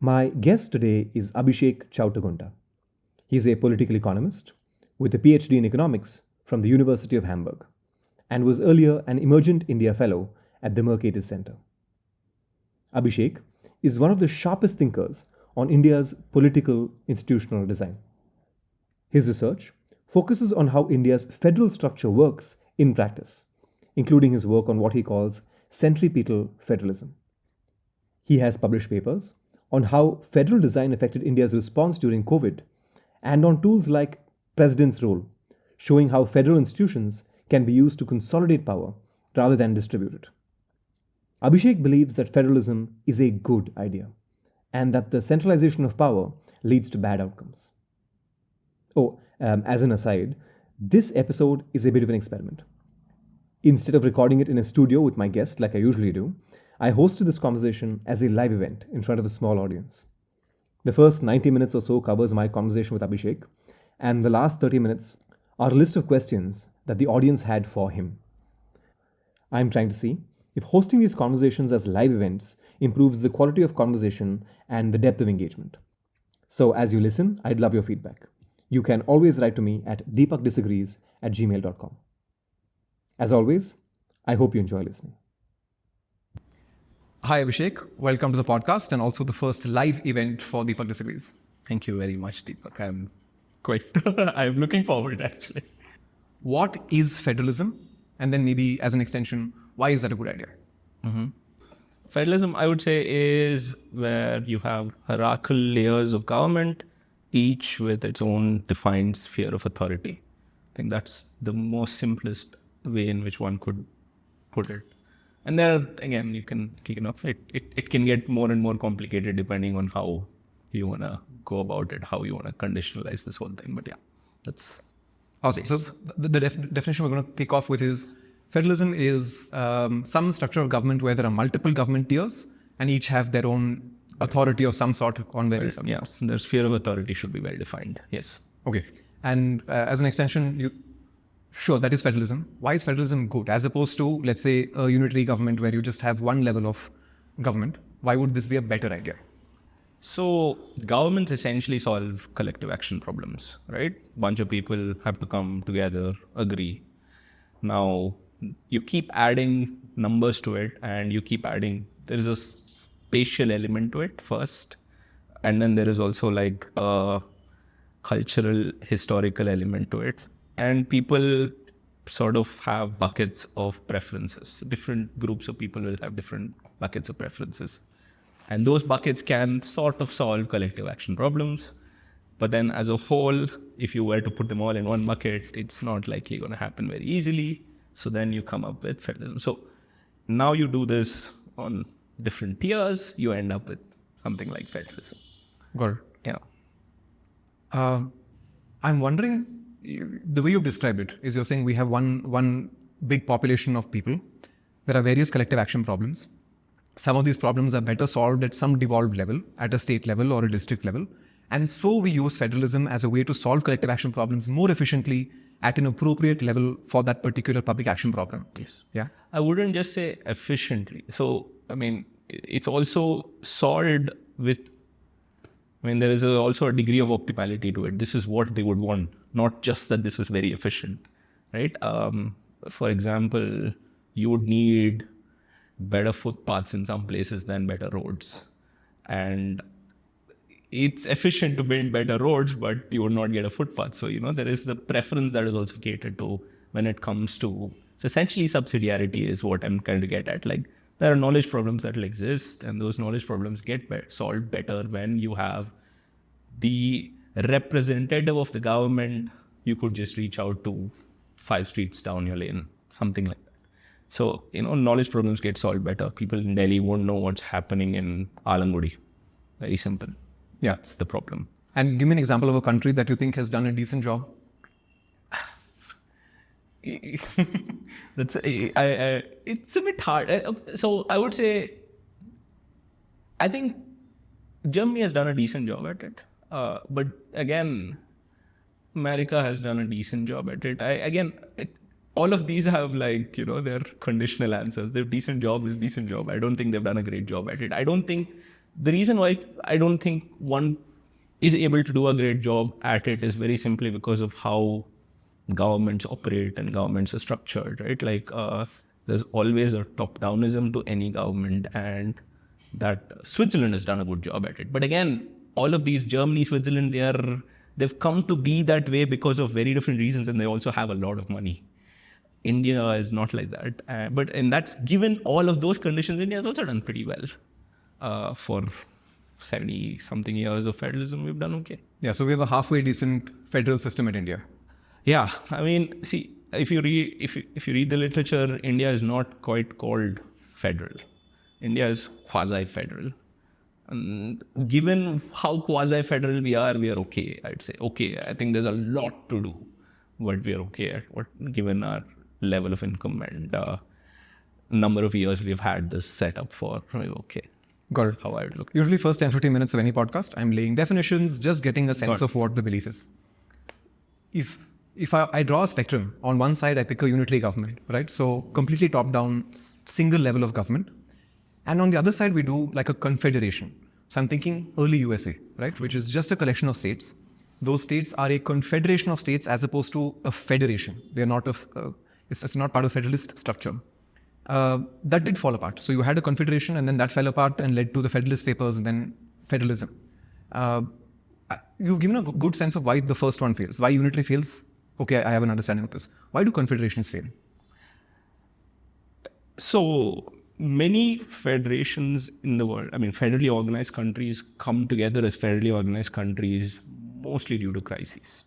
My guest today is Abishek Choutagunta. He is a political economist with a PhD in economics from the University of Hamburg and was earlier an Emergent India Fellow at the Mercatus Center. Abhishek is one of the sharpest thinkers on India's political institutional design. His research focuses on how India's federal structure works in practice, including his work on what he calls centripetal federalism. He has published papers on how federal design affected India's response during COVID and on tools like President's Role, showing how federal institutions can be used to consolidate power rather than distribute it. Abhishek believes that federalism is a good idea and that the centralization of power leads to bad outcomes. As an aside, this episode is a bit of an experiment. Instead of recording it in a studio with my guest like I usually do, I hosted this conversation as a live event in front of a small audience. The first 90 minutes or so covers my conversation with Abhishek, and the last 30 minutes are a list of questions that the audience had for him. I'm trying to see if hosting these conversations as live events improves the quality of conversation and the depth of engagement. So as you listen, I'd love your feedback. You can always write to me at deepakdisagrees@gmail.com. As always, I hope you enjoy listening. Hi, Abhishek. Welcome to the podcast and also the first live event for Deepak Disagrees. Thank you very much, Deepak. I'm looking forward, actually. What is federalism? And then maybe as an extension, why is that a good idea? Federalism, I would say, is where you have hierarchical layers of government, each with its own defined sphere of authority. I think that's the most simplest way in which one could put it. And there, again, it can get more and more complicated depending on how you want to go about it, how you want to conditionalize this whole thing. But yeah, that's awesome. So the definition we're going to kick off with is federalism is some structure of government where there are multiple government tiers and each have their own authority of some sort on various subjects. Yes, their sphere of authority should be well defined. Yes. Okay. And as an extension, sure, that is federalism. Why is federalism good as opposed to, let's say, a unitary government where you just have one level of government? Why would this be a better idea? So governments essentially solve collective action problems, right? Bunch of people have to come together, agree. Now, you keep adding numbers to it and you keep adding, there is a spatial element to it first. And then there is also like a cultural, historical element to it. And people sort of have buckets of preferences. Different groups of people will have different buckets of preferences. And those buckets can sort of solve collective action problems. But then as a whole, if you were to put them all in one bucket, it's not likely going to happen very easily. So then you come up with federalism. So now you do this on different tiers, you end up with something like federalism. Got it. Yeah. I'm wondering, the way you've described it is you're saying we have one big population of people. There are various collective action problems. Some of these problems are better solved at some devolved level, at a state level or a district level. And so we use federalism as a way to solve collective action problems more efficiently at an appropriate level for that particular public action problem. Yes. Yeah. I wouldn't just say efficiently. So, it's also solved with, there is also a degree of optimality to it. This is what they would want, not just that this is very efficient, right? For example, you would need better footpaths in some places than better roads. And it's efficient to build better roads, but you would not get a footpath. So, there is the preference that is also catered to when it comes to, so essentially subsidiarity is what I'm trying to get at. Like, there are knowledge problems that will exist, and those knowledge problems get solved better when you have the representative of the government. You could just reach out to 5 streets down your lane, something like that. So, knowledge problems get solved better. People in Delhi won't know what's happening in Alangudi. Very simple. Yeah. That's the problem. And give me an example of a country that you think has done a decent job. It's a bit hard. So I would say, I think Germany has done a decent job at it. But again, America has done a decent job at it. All of these have their conditional answers. Their decent job is decent job. I don't think they've done a great job at it. I don't think the reason why I don't think one is able to do a great job at it is very simply because of how governments operate and governments are structured, right? Like there's always a top-downism to any government, and that Switzerland has done a good job at it. But again, all of these, Germany, Switzerland, they've come to be that way because of very different reasons, and they also have a lot of money. India is not like that. And that's given all of those conditions, India has also done pretty well. For 70 something years of federalism, we've done okay. Yeah, so we have a halfway decent federal system in India. Yeah, I mean, see, if you read the literature, India is not quite called federal. India is quasi-federal. And given how quasi-federal we are okay, I'd say. Okay, I think there's a lot to do, but we are okay at given our level of income and number of years we've had this set up for. Okay. Got it. How I would look. Usually first 10-15 minutes of any podcast, I'm laying definitions, just getting a sense of what the belief is. If I draw a spectrum, on one side I pick a unitary government, right? So completely top-down, single level of government. And on the other side, we do like a confederation. So I'm thinking early USA, right? Which is just a collection of states. Those states are a confederation of states as opposed to a federation. They're not it's not part of federalist structure. That did fall apart. So you had a confederation and then that fell apart and led to the Federalist Papers and then federalism. You've given a good sense of why the first one fails, why unitary fails. Okay, I have an understanding of this. Why do confederations fail? So many federations in the world, I mean, federally organized countries come together as federally organized countries mostly due to crises.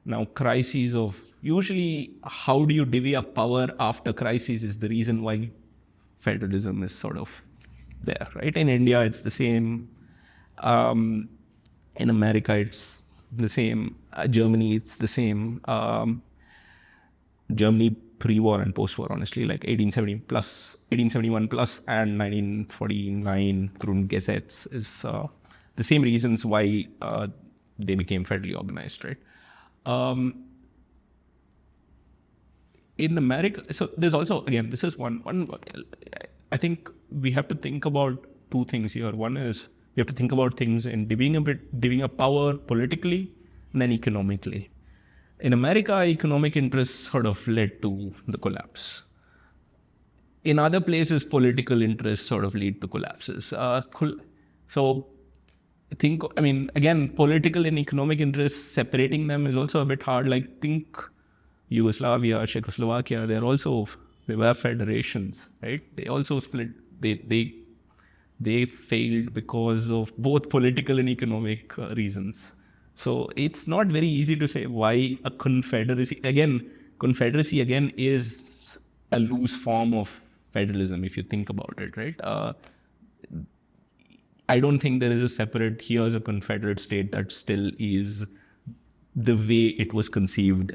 Now, crises of usually how do you divvy up power after crises is the reason why federalism is sort of there, right? In India, it's the same. In America, it's the same. Germany, it's the same. Germany pre-war and post-war, honestly, like 1871 plus and 1949 Grundgesetz is the same reasons why they became federally organized, right? In America, so there's also, again, this is one, I think we have to think about two things here. One is we have to think about things in divvying up power politically and then economically. In America, economic interests sort of led to the collapse. In other places, political interests sort of lead to collapses. So again, political and economic interests, separating them is also a bit hard. Like, think Yugoslavia, Czechoslovakia, they were federations, right? They also split. They failed because of both political and economic reasons. So it's not very easy to say why a confederacy. Confederacy again is a loose form of federalism if you think about it, right? I don't think there is a separate, here's a confederate state that still is the way it was conceived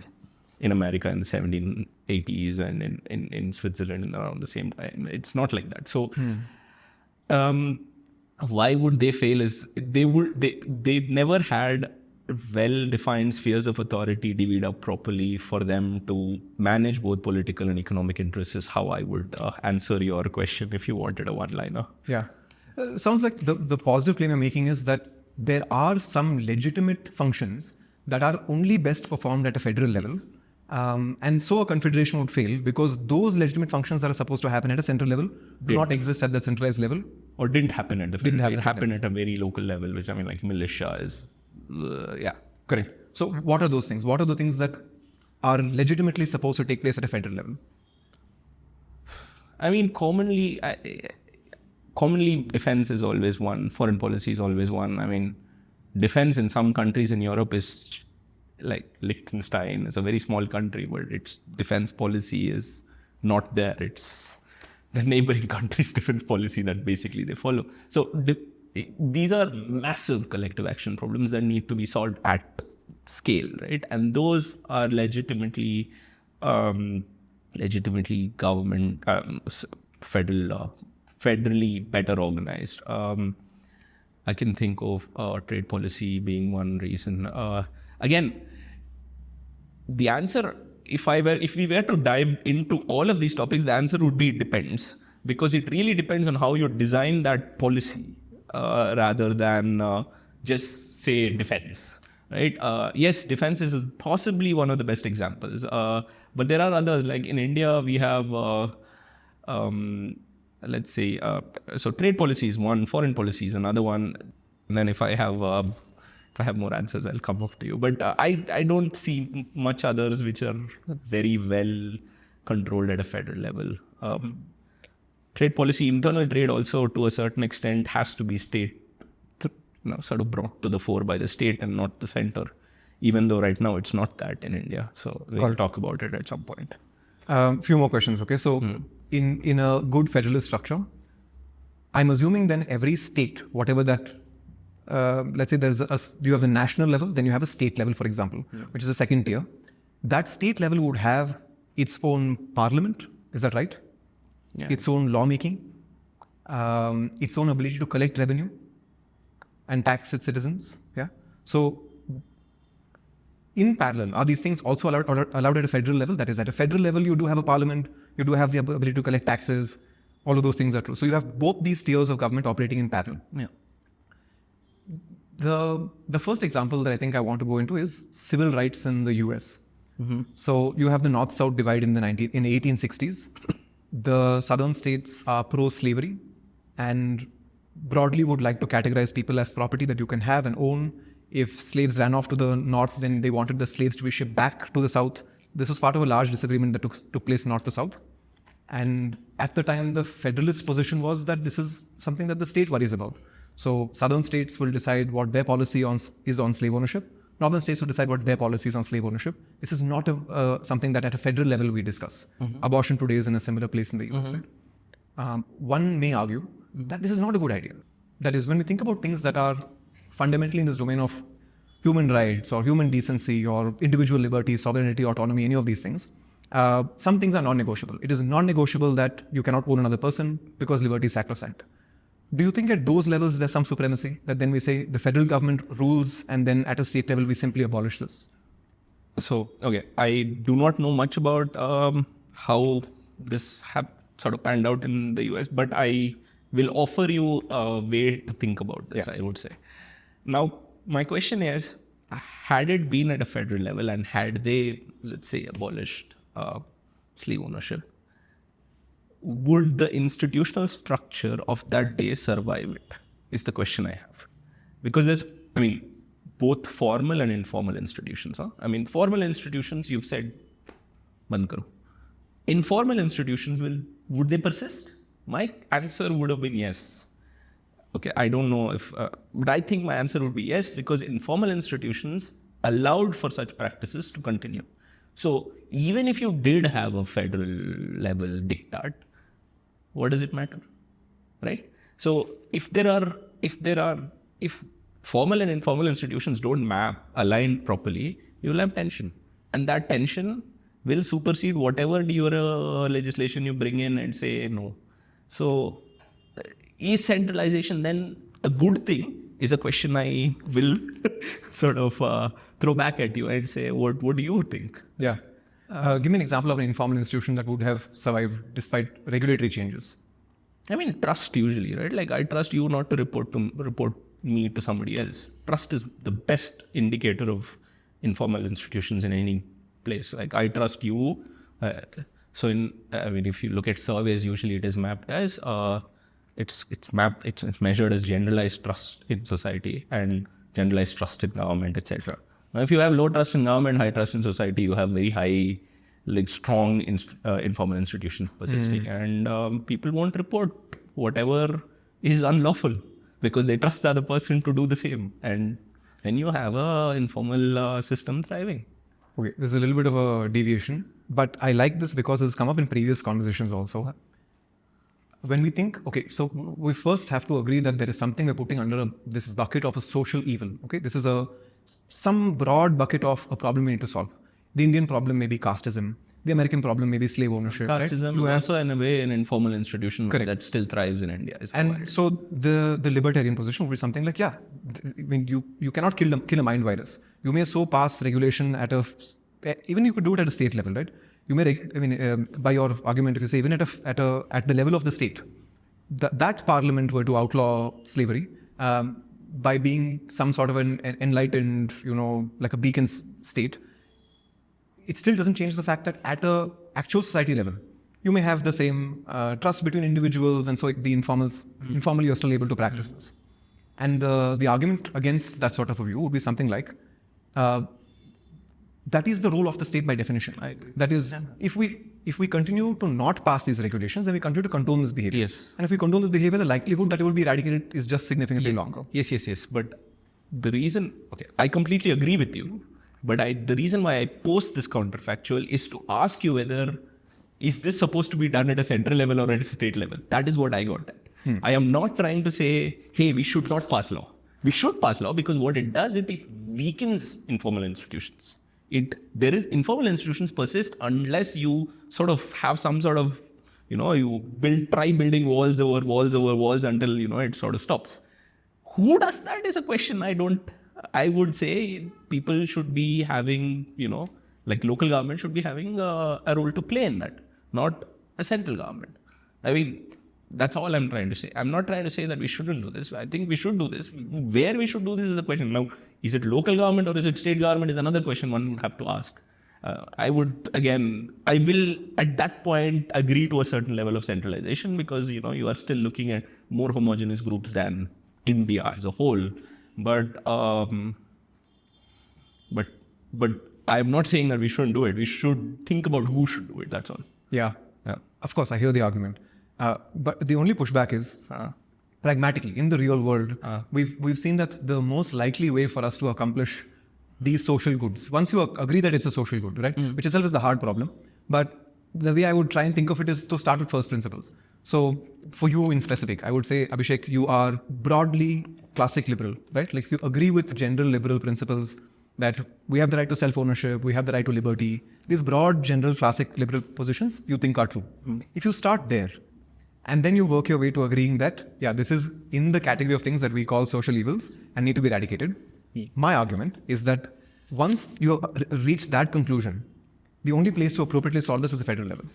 in America in the 1780s and in Switzerland around the same time. It's not like that. So why would they fail is they never had well-defined spheres of authority divvied up properly for them to manage both political and economic interests is how I would answer your question if you wanted a one-liner. Yeah. Sounds like the positive claim you're making is that there are some legitimate functions that are only best performed at a federal level. And so a confederation would fail because those legitimate functions that are supposed to happen at a central level do not exist at the centralized level. Or didn't happen at the federal level. It happened at a very local level, which like militia is, yeah. Correct. So what are those things? What are the things that are legitimately supposed to take place at a federal level? I mean, commonly defense is always one. Foreign policy is always one. I mean, defense in some countries in Europe is like Liechtenstein. It's a very small country, but its defense policy is not there. It's the neighboring country's defense policy that basically they follow. So these are massive collective action problems that need to be solved at scale, right? And those are legitimately government, federally better organized. I can think of trade policy being one reason. Again, the answer, if we were to dive into all of these topics, the answer would be it depends, because it really depends on how you design that policy. rather than just say defense, right? Yes, defense is possibly one of the best examples, but there are others. Like in India, we have, let's say, so trade policy is one, foreign policy is another one. And then if I have more answers, I'll come up to you. But I don't see much others which are very well controlled at a federal level. Trade policy, internal trade also to a certain extent has to be sort of brought to the fore by the state and not the center, even though right now it's not that in India. So we'll talk about it at some point. Few more questions. Okay, so in a good federalist structure, I'm assuming then every state, whatever that, let's say you have the national level, then you have a state level, for example, which is the second tier. That state level would have its own parliament. Is that right? Yeah. Its own lawmaking, its own ability to collect revenue and tax its citizens. Yeah. So in parallel, are these things also allowed at a federal level? That is, at a federal level, you do have a parliament, you do have the ability to collect taxes. All of those things are true. So you have both these tiers of government operating in parallel. Yeah. The first example that I think I want to go into is civil rights in the US. So you have the North-South divide in the 1860s. The southern states are pro-slavery and broadly would like to categorize people as property that you can have and own. If slaves ran off to the north, then they wanted the slaves to be shipped back to the south. This was part of a large disagreement that took place north to south. And at the time, the federalist position was that this is something that the state worries about. So southern states will decide what their policy is on slave ownership. Northern states will decide what their policy is on slave ownership. This is not something that at a federal level we discuss. Abortion today is in a similar place in the US. Right? One may argue that this is not a good idea. That is, when we think about things that are fundamentally in this domain of human rights or human decency or individual liberty, sovereignty, autonomy, any of these things, some things are non-negotiable. It is non-negotiable that you cannot own another person because liberty is sacrosanct. Do you think at those levels there's some supremacy that then we say the federal government rules and then at a state level we simply abolish this? So, okay, I do not know much about how this sort of panned out in the US, but I will offer you a way to think about this, I would say. Now, my question is, had it been at a federal level and had they, let's say, abolished slave ownership, would the institutional structure of that day survive it? Is the question I have. Because there's, both formal and informal institutions. Formal institutions, you've said, band karo. Informal institutions, would they persist? My answer would have been yes. Okay, I don't know if, but I think my answer would be yes, because informal institutions allowed for such practices to continue. So even if you did have a federal level diktat, what does it matter, right? So if formal and informal institutions don't align properly, you will have tension, and that tension will supersede whatever your legislation you bring in and say no. So is centralization then a good thing? Is a question I will sort of throw back at you and say, what do you think? Yeah. Give me an example of an informal institution that would have survived despite regulatory changes. Trust usually, right? Like I trust you not to report me to somebody else. Trust is the best indicator of informal institutions in any place. Like I trust you. If you look at surveys, usually it is mapped as it's measured as generalized trust in society and generalized trust in government, etc. Now, if you have low trust in government, high trust in society, you have very high, strong informal institutions persisting, and people won't report whatever is unlawful because they trust the other person to do the same, and then you have a informal system thriving. Okay, there's a little bit of a deviation, but I like this because it's come up in previous conversations also. When we think, okay, so we first have to agree that there is something we're putting under this bucket of a social evil. Okay, this is some broad bucket of a problem we need to solve. The Indian problem may be casteism. The American problem may be slave ownership. Casteism is also in a way an informal institution that still thrives in India. And so the libertarian position would be something like, you cannot kill a mind virus. You may so pass regulation even you could do it at a state level, right? You may, by your argument, if you say even at the level of the state, that parliament were to outlaw slavery by being some sort of an enlightened, like a beacon state, it still doesn't change the fact that at a actual society level, you may have the same trust between individuals, and so the informally you're still able to practice this. And the argument against that sort of a view would be something like, that is the role of the state by definition. That is, if we continue to not pass these regulations, then we continue to condone this behavior. Yes. And if we condone this behavior, the likelihood that it will be eradicated is just significantly longer. Yes. But the reason, I completely agree with you. But the reason why I post this counterfactual is to ask you whether, is this supposed to be done at a central level or at a state level? That is what I got at. I am not trying to say, hey, we should not pass law. We should pass law, because what it does, it weakens informal institutions. Informal institutions persist unless you sort of have some sort of, you try building walls over walls until, it sort of stops. Who does that is a question I would say people should be having, like local government should be having a role to play in that, not a central government. I mean, that's all I'm trying to say. I'm not trying to say that we shouldn't do this. I think we should do this. Where we should do this is the question. Now, is it local government or is it state government is another question one would have to ask. I will at that point agree to a certain level of centralization, because, you are still looking at more homogeneous groups than India as a whole. But I'm not saying that we shouldn't do it. We should think about who should do it. That's all. Yeah. Of course, I hear the argument. But the only pushback is pragmatically in the real world, we've seen that the most likely way for us to accomplish these social goods, once you agree that it's a social good, right, which itself is the hard problem, but the way I would try and think of it is to start with first principles. So for you in specific, I would say, Abhishek, you are broadly classic liberal, right? Like you agree with general liberal principles that we have the right to self-ownership, we have the right to liberty. These broad, general, classic liberal positions you think are true. If you start there, and then you work your way to agreeing that, this is in the category of things that we call social evils and need to be eradicated. My argument is that once you reach that conclusion, the only place to appropriately solve this is the federal level.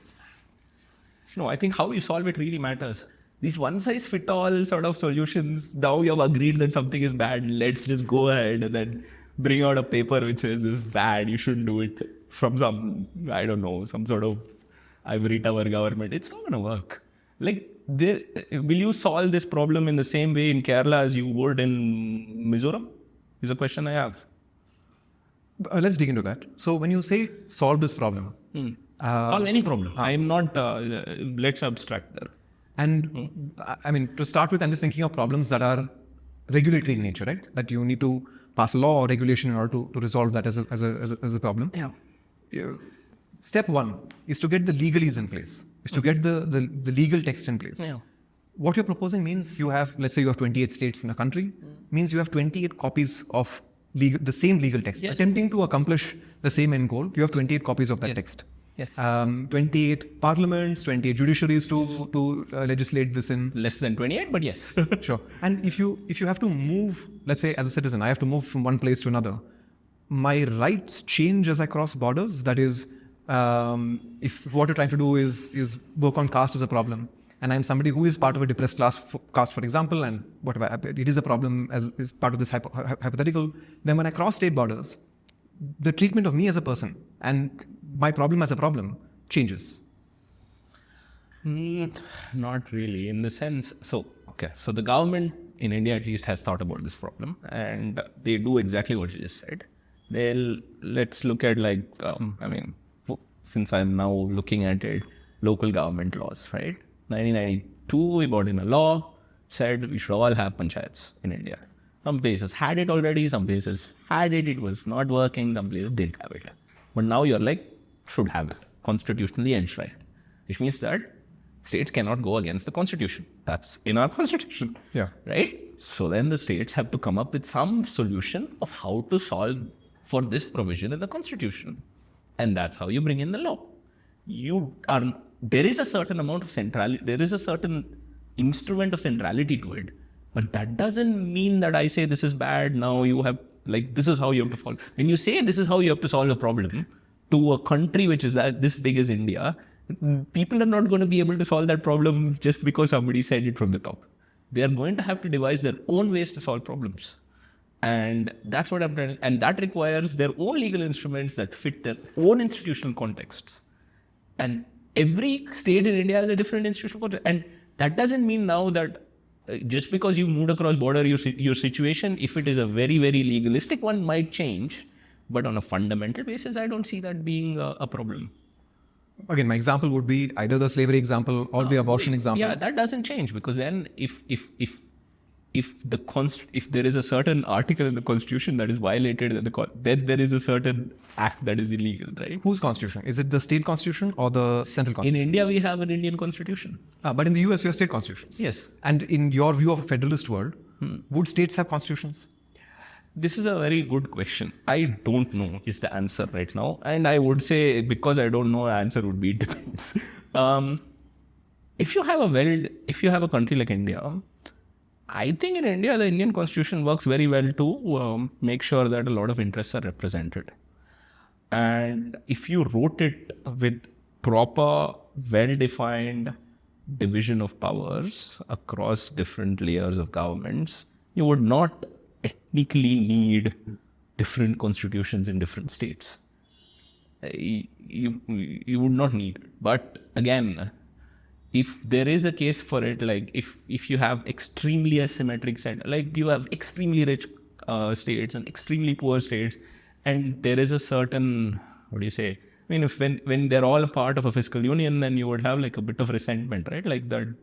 No, I think how you solve it really matters. These one-size-fit-all sort of solutions, now you have agreed that something is bad, let's just go ahead and then bring out a paper which says this is bad, you shouldn't do it, from some sort of ivory tower government. It's not going to work. Like, will you solve this problem in the same way in Kerala as you would in Mizoram? Is a question I have. Let's dig into that. So when you say solve this problem, solve any problem. I am not, let's abstract there. And I mean, to start with, I'm just thinking of problems that are regulatory in nature, right? That you need to pass a law or regulation in order to resolve that as a problem. Yeah. Step one is to get the legalese in place, is to get the legal text in place. Yeah. What you're proposing means you have, let's say you have 28 states in a country, means you have 28 copies of the same legal text. Yes. Attempting to accomplish the same end goal, you have 28 copies of that text. Yes. 28 parliaments, 28 judiciaries to legislate this in. Less than 28, but yes. Sure. And if you have to move, let's say as a citizen, I have to move from one place to another, my rights change as I cross borders. That is, if what you're trying to do is work on caste as a problem, and I'm somebody who is part of a depressed caste, for example, and whatever, it is a problem as part of this hypothetical, then when I cross state borders, the treatment of me as a person and my problem as a problem changes. Not really, in the sense, so the government in India at least has thought about this problem, and they do exactly what you just said. Let's look at since I'm now looking at it, local government laws, right? 1992, we brought in a law, said we should all have panchayats in India. Some places had it already, some places had it, it was not working, some places didn't have it. But now you're like, should have it, constitutionally enshrined. Which means that states cannot go against the constitution. That's in our constitution. Yeah. Right? So then the states have to come up with some solution of how to solve for this provision in the constitution. And that's how you bring in the law. There is a certain amount of centrality, there is a certain instrument of centrality to it. But that doesn't mean that I say this is bad, now you have, this is how you have to solve. When you say this is how you have to solve a problem to a country which is this big as India, People are not going to be able to solve that problem just because somebody said it from the top. They are going to have to devise their own ways to solve problems. And that's what I'm trying to, and that requires their own legal instruments that fit their own institutional contexts. And every state in India has a different institutional context. And that doesn't mean now that just because you moved across border, your situation, if it is a very, very legalistic one, might change. But on a fundamental basis, I don't see that being a problem. Again, my example would be either the slavery example or the abortion example. Yeah, that doesn't change, because then if there is a certain article in the constitution that is violated, then there is a certain act that is illegal, right? Whose constitution? Is it the state constitution or the central In constitution? India, we have an Indian constitution. But in the US, you have state constitutions. Yes. And in your view of a federalist world, would states have constitutions? This is a very good question. I don't know is the answer right now. And I would say, because I don't know, the answer would be it depends. If you have a country like India, I think in India, the Indian constitution works very well to make sure that a lot of interests are represented. And if you wrote it with proper, well-defined division of powers across different layers of governments, you would not technically need different constitutions in different states. You would not need it. But again, if there is a case for it, like if you have extremely asymmetric set, like you have extremely rich states and extremely poor states, and there is a certain, what do you say? I mean, when they're all a part of a fiscal union, then you would have like a bit of resentment, right? Like that,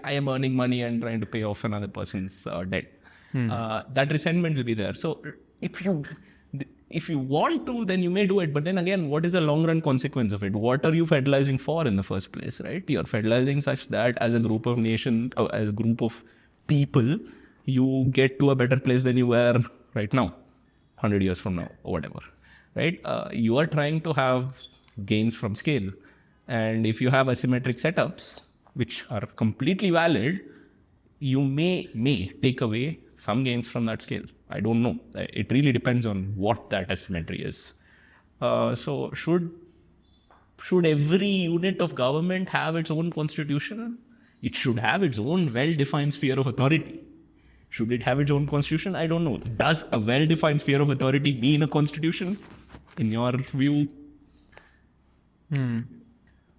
I am earning money and trying to pay off another person's debt. That resentment will be there. So if you want to, then you may do it. But then again, what is the long run consequence of it? What are you federalizing for in the first place, right? You're federalizing such that as a group of nation, or as a group of people, you get to a better place than you were right now, 100 years from now, or whatever, right? You are trying to have gains from scale. And if you have asymmetric setups, which are completely valid, you may take away some gains from that scale. I don't know. It really depends on what that asymmetry is. So should every unit of government have its own constitution? It should have its own well-defined sphere of authority. Should it have its own constitution? I don't know. Does a well-defined sphere of authority mean a constitution, in your view?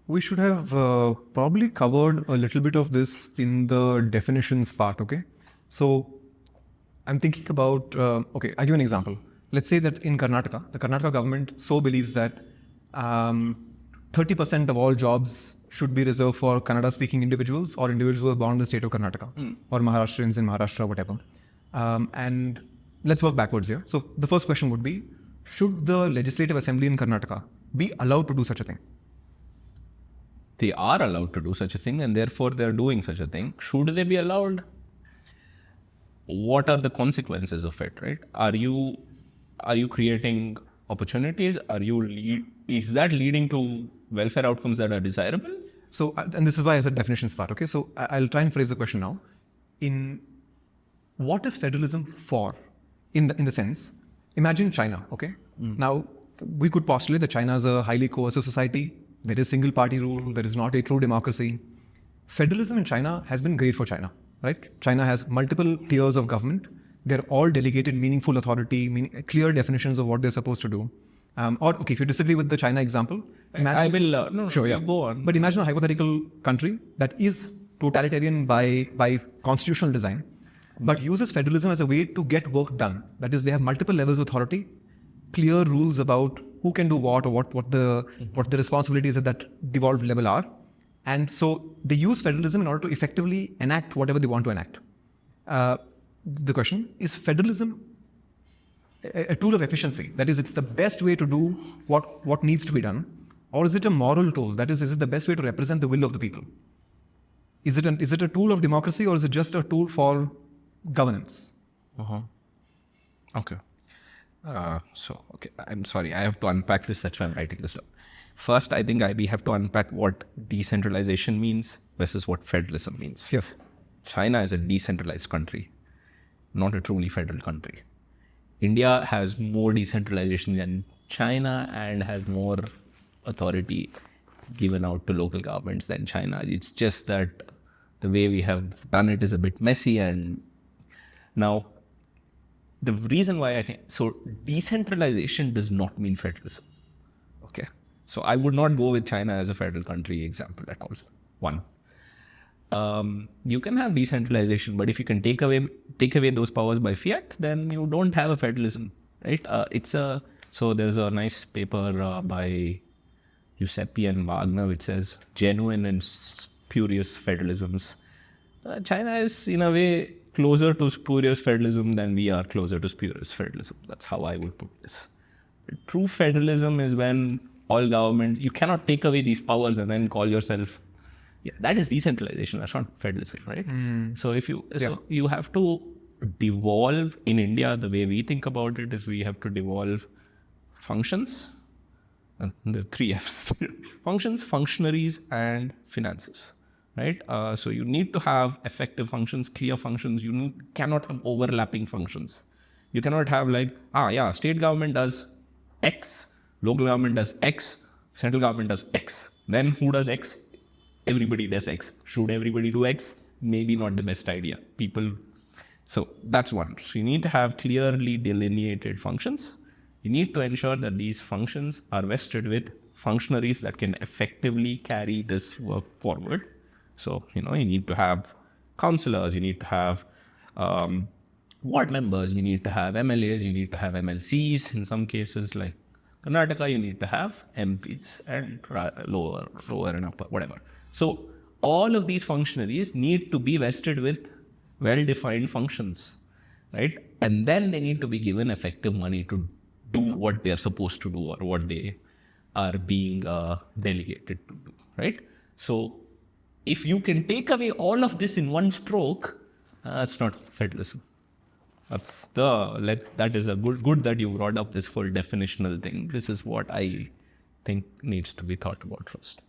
We should have probably covered a little bit of this in the definitions part, okay? So I'm thinking about, I'll give you an example. Let's say that in Karnataka, the Karnataka government so believes that 30% of all jobs should be reserved for Kannada-speaking individuals or individuals who are born in the state of Karnataka or Maharashtrians in Maharashtra, whatever. And let's work backwards here. So the first question would be, should the Legislative Assembly in Karnataka be allowed to do such a thing? They are allowed to do such a thing, and therefore they're doing such a thing. Should they be allowed? What are the consequences of it, right? Are you creating opportunities? Is that leading to welfare outcomes that are desirable? So, and this is why I said definitions part, okay? So I'll try and phrase the question now. In what is federalism for? In the sense, imagine China, okay? Now, we could postulate that China is a highly coercive society. There is single party rule. There is not a true democracy. Federalism in China has been great for China, right? China has multiple tiers of government. They're all delegated meaningful authority, clear definitions of what they're supposed to do. If you disagree with the China example, go on. But imagine a hypothetical country that is totalitarian by constitutional design, but uses federalism as a way to get work done. That is, they have multiple levels of authority, clear rules about who can do what, or what the responsibilities at that devolved level are. And so they use federalism in order to effectively enact whatever they want to enact. The question is, federalism a tool of efficiency? That is, it's the best way to do what needs to be done, or is it a moral tool? That is it the best way to represent the will of the people? Is it a tool of democracy, or is it just a tool for governance? Okay. I'm sorry, I have to unpack this. That's why I'm writing this up. First, I think we have to unpack what decentralization means versus what federalism means. Yes. China is a decentralized country, not a truly federal country. India has more decentralization than China and has more authority. given out to local governments than China. It's just that the way we have done it is a bit messy. And now, the reason why I think, so decentralization does not mean federalism. Okay. So I would not go with China as a federal country example at all. One. You can have decentralization, but if you can take away those powers by fiat, then you don't have a federalism, right? So there's a nice paper by Giuseppe and Wagner which says genuine and spurious federalisms. China is in a way closer to spurious federalism than we are closer to spurious federalism. That's how I would put this. True federalism is when all governments, you cannot take away these powers and then call yourself. Yeah, that is decentralization. That's not federalism, right? So you have to devolve in India. The way we think about it is we have to devolve functions, and the 3 Fs: functions, functionaries, and finances, right? So you need to have effective functions, clear functions. You cannot have overlapping functions. You cannot have like, state government does X, local government does X, central government does X. Then who does X? Everybody does X. Should everybody do X? Maybe not the best idea. So that's one. So you need to have clearly delineated functions. You need to ensure that these functions are vested with functionaries that can effectively carry this work forward. So, you need to have councillors, you need to have ward members, you need to have MLAs, you need to have MLCs. In some cases, like Karnataka, you need to have MPs and lower and upper, whatever. So all of these functionaries need to be vested with well-defined functions, right? And then they need to be given effective money to do what they are supposed to do or what they are being delegated to do, right? So if you can take away all of this in one stroke, that's not federalism. That is a good that you brought up this full definitional thing. This is what I think needs to be thought about first.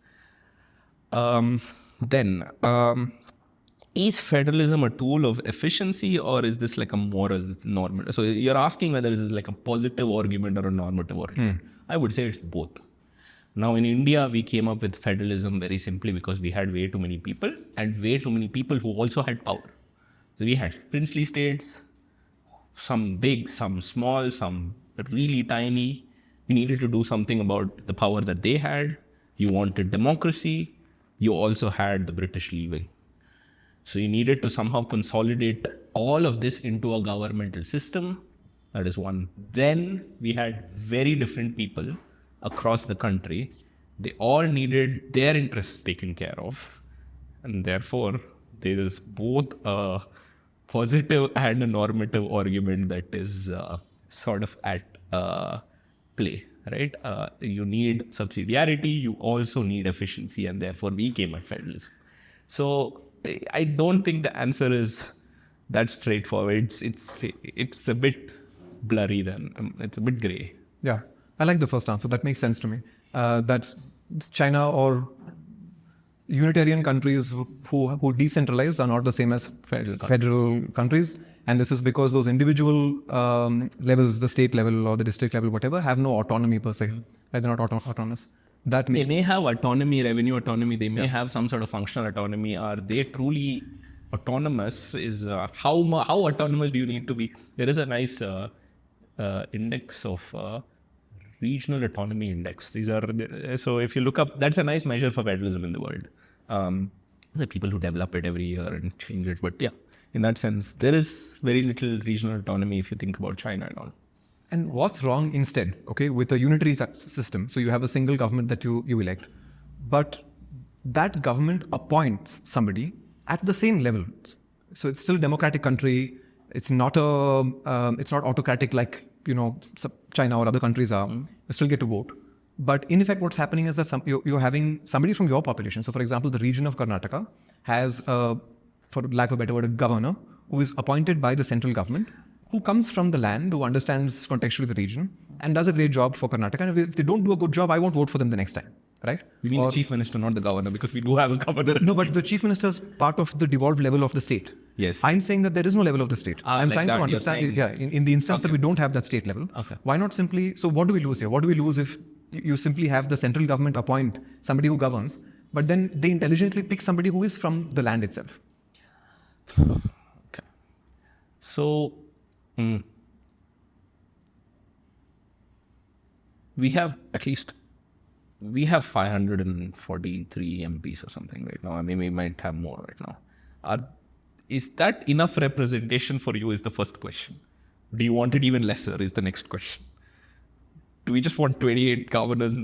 Is federalism a tool of efficiency or is this like a moral normative? So you're asking whether it is like a positive argument or a normative argument. I would say it's both. Now in India, we came up with federalism very simply because we had way too many people and way too many people who also had power. So we had princely states, some big, some small, some really tiny. We needed to do something about the power that they had. You wanted democracy. You also had the British leaving. So you needed to somehow consolidate all of this into a governmental system. That is one. Then we had very different people across the country. They all needed their interests taken care of. And therefore, there is both a positive and a normative argument that is sort of at play, right? You need subsidiarity, you also need efficiency, and therefore we came at federalism. So I don't think the answer is that straightforward. It's a bit blurry then. It's a bit gray. Yeah, I like the first answer. That makes sense to me. That China or unitarian countries who decentralize are not the same as federal countries. And this is because those individual levels, the state level or the district level, whatever, have no autonomy per se. Right? They're not autonomous. They may have autonomy, revenue autonomy. They may have some sort of functional autonomy. Are they truly autonomous? Is how autonomous do you need to be? There is a nice index of regional autonomy index. These are so if you look up, that's a nice measure for federalism in the world. There are people who develop it every year and change it, but yeah, in that sense, there is very little regional autonomy if you think about China and all. And what's wrong instead, okay, with a unitary system? So you have a single government that you elect, but that government appoints somebody at the same level. So it's still a democratic country. It's not autocratic like China or other countries are. You still get to vote. But in effect, what's happening is that you're having somebody from your population. So for example, the region of Karnataka has, for lack of a better word, a governor who is appointed by the central government, who comes from the land, who understands contextually the region and does a great job for Karnataka. And if they don't do a good job, I won't vote for them the next time. Right? You mean the chief minister, not the governor, because we do have a governor. No, but the chief minister is part of the devolved level of the state. Yes. I'm saying that there is no level of the state. I'm trying to understand, in the instance that we don't have that state level, why not simply, so what do we lose here? What do we lose if You simply have the central government appoint somebody who governs, but then they intelligently pick somebody who is from the land itself. Okay. So, we have 543 MPs or something right now. I mean, we might have more right now. Is that enough representation for you is the first question. Do you want it even lesser is the next question. Do we just want 28 governors?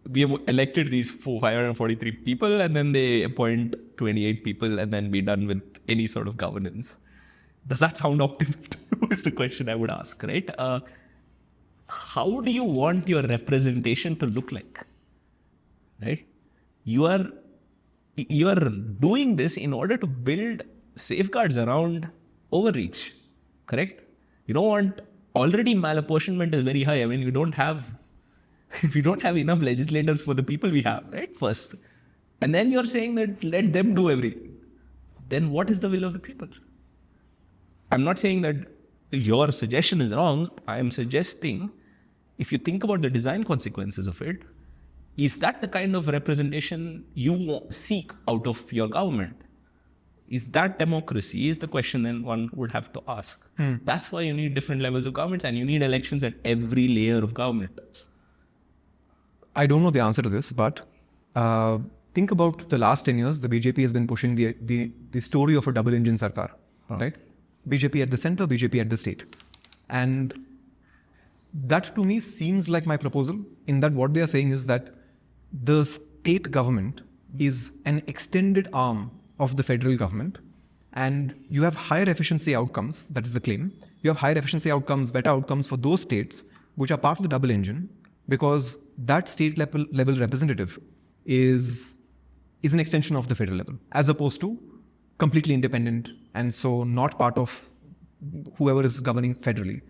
We have elected these 543 people and then they appoint 28 people and then be done with any sort of governance. Does that sound optimal? Is the question I would ask, right? How do you want your representation to look like? Right? You are doing this in order to build safeguards around overreach, correct? You don't want, already malapportionment is very high. I mean, if we don't have enough legislators for the people we have, right? First. And then you're saying that let them do everything. Then what is the will of the people? I'm not saying that your suggestion is wrong. I am suggesting, if you think about the design consequences of it, is that the kind of representation you seek out of your government? Is that democracy? Is the question then one would have to ask. That's why you need different levels of governments and you need elections at every layer of government. I don't know the answer to this, but think about the last 10 years, the BJP has been pushing the story of a double engine sarkar, right? BJP at the center, BJP at the state. And that to me seems like my proposal, in that what they are saying is that the state government is an extended arm of the federal government, and you have higher efficiency outcomes, that is the claim. You have higher efficiency outcomes, better outcomes for those states which are part of the double engine, because that state level representative is an extension of the federal level, as opposed to completely independent and so not part of whoever is governing federally.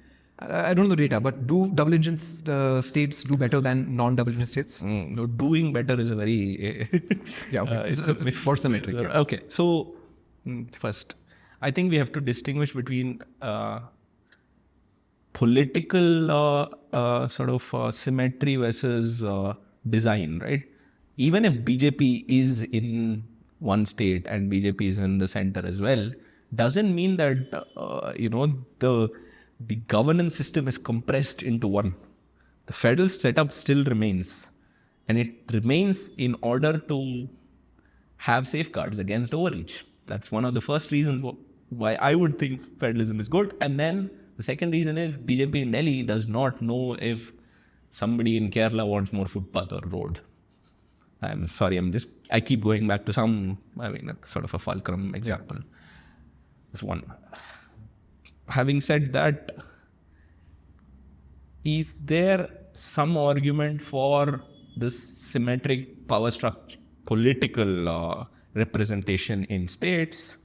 I don't know the data, but do double engine states do better than non-double engine states? No, doing better is a very... Yeah, okay. What's the metric? Yeah. Okay, so first, I think we have to distinguish between political symmetry versus design, right? Even if BJP is in one state and BJP is in the center as well, doesn't mean that, the governance system is compressed into one. The federal setup still remains, and it remains in order to have safeguards against overreach. That's one of the first reasons why I would think federalism is good. And then the second reason is BJP in Delhi does not know if somebody in Kerala wants more footpath or road. I'm sorry, I keep going back to sort of a fulcrum example. This one. Having said that, is there some argument for this symmetric power structure, political representation in states?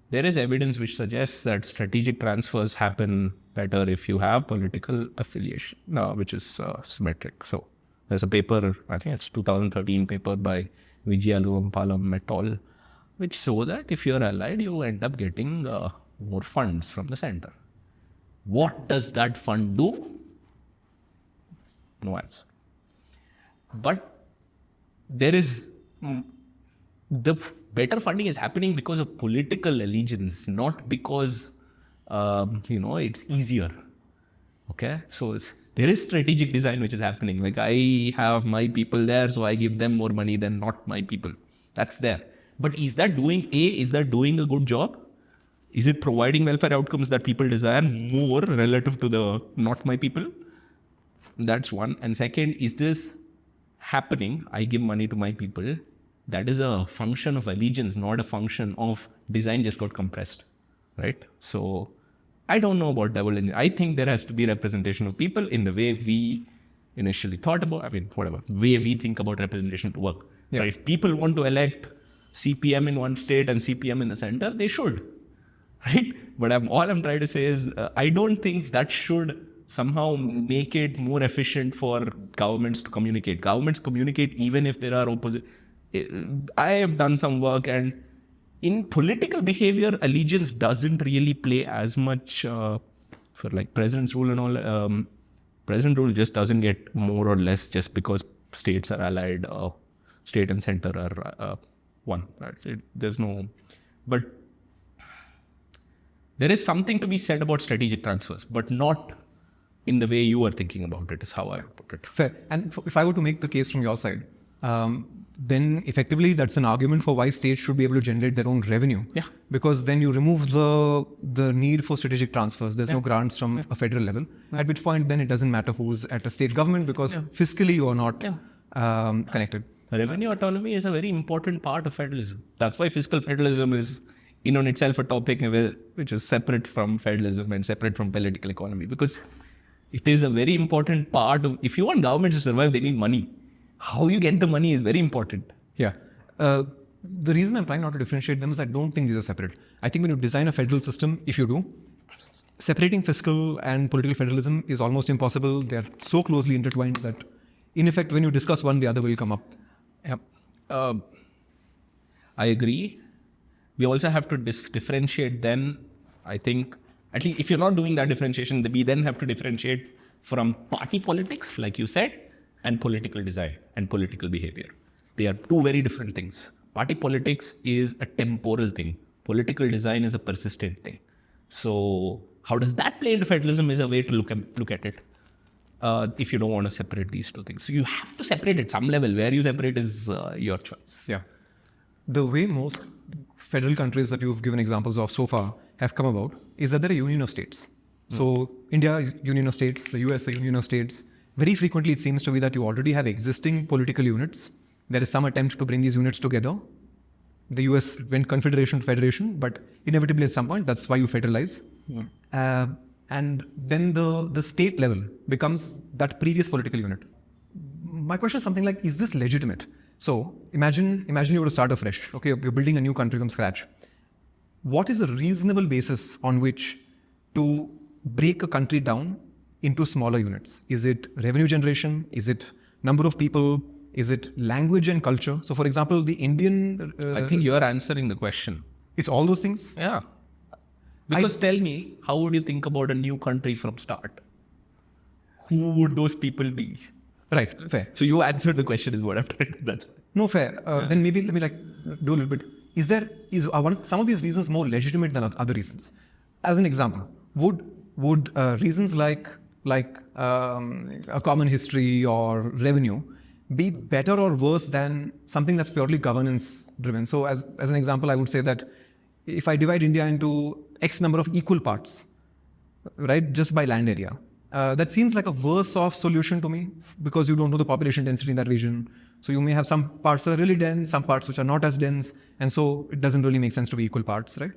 There is evidence which suggests that strategic transfers happen better if you have political affiliation, which is symmetric. So there's a paper, I think it's 2013 paper by Vijayaluvampalam et al., which show that if you're allied, you end up getting more funds from the center. What does that fund do? No answer. But there is the better funding is happening because of political allegiance, not because it's easier. Okay, so there is strategic design which is happening. Like, I have my people there, so I give them more money than not my people. That's there. But is that doing a good job? Is it providing welfare outcomes that people desire more relative to the not my people? That's one. And second, is this happening? I give money to my people. That is a function of allegiance, not a function of design just got compressed, right? So I don't know about double engine. I think there has to be representation of people in the way we initially thought about, way we think about representation to work. Yeah. So if people want to elect CPM in one state and CPM in the center, they should. Right? But all I'm trying to say is, I don't think that should somehow make it more efficient for governments to communicate. Governments communicate even if there are opposite. I have done some work, and in political behavior, allegiance doesn't really play as much for like president's rule and all. Present rule just doesn't get more or less just because states are allied, state and center are one. Right? There's no, but there is something to be said about strategic transfers, but not in the way you are thinking about it, is how I would put it. Fair. And if I were to make the case from your side, then effectively that's an argument for why states should be able to generate their own revenue. Yeah. Because then you remove the need for strategic transfers. There's no grants from a federal level. At which point then it doesn't matter who's at a state government because fiscally you are not connected. Revenue autonomy is a very important part of federalism. That's why fiscal federalism is in on itself a topic which is separate from federalism and separate from political economy, because it is a very important part of, if you want governments to survive, they need money. How you get the money is very important. Yeah. The reason I'm trying not to differentiate them is I don't think these are separate. I think when you design a federal system, if you do, separating fiscal and political federalism is almost impossible. They're so closely intertwined that, in effect, when you discuss one, the other will come up. Yep. I agree. We also have to differentiate then, I think, at least if you're not doing that differentiation, we then have to differentiate from party politics, like you said, and political design and political behavior. They are two very different things. Party politics is a temporal thing. Political design is a persistent thing. So how does that play into federalism is a way to look at it. If you don't want to separate these two things. So you have to separate at some level. Where you separate is your choice. Yeah. The way most federal countries that you've given examples of so far have come about is that they're a union of states. So India, union of states, the US, a union of states. Very frequently, it seems to be that you already have existing political units. There is some attempt to bring these units together. The US went confederation to federation, but inevitably at some point, that's why you federalize. And then the state level becomes that previous political unit. My question is something like, is this legitimate? So imagine you were to start afresh. Okay, you're building a new country from scratch. What is a reasonable basis on which to break a country down into smaller units? Is it revenue generation? Is it number of people? Is it language and culture? So for example, the Indian... I think you're answering the question. It's all those things? Yeah. Because tell me, how would you think about a new country from start? Who would those people be? Right, fair. So you answered the question is what I'm trying to, that's No, fair. Then maybe let me do a little bit. Is some of these reasons more legitimate than other reasons? As an example, would reasons like a common history or revenue be better or worse than something that's purely governance driven? So as an example, I would say that if I divide India into X number of equal parts, right, just by land area, that seems like a worse off solution to me because you don't know the population density in that region. So you may have some parts that are really dense, some parts which are not as dense, and so it doesn't really make sense to be equal parts, right?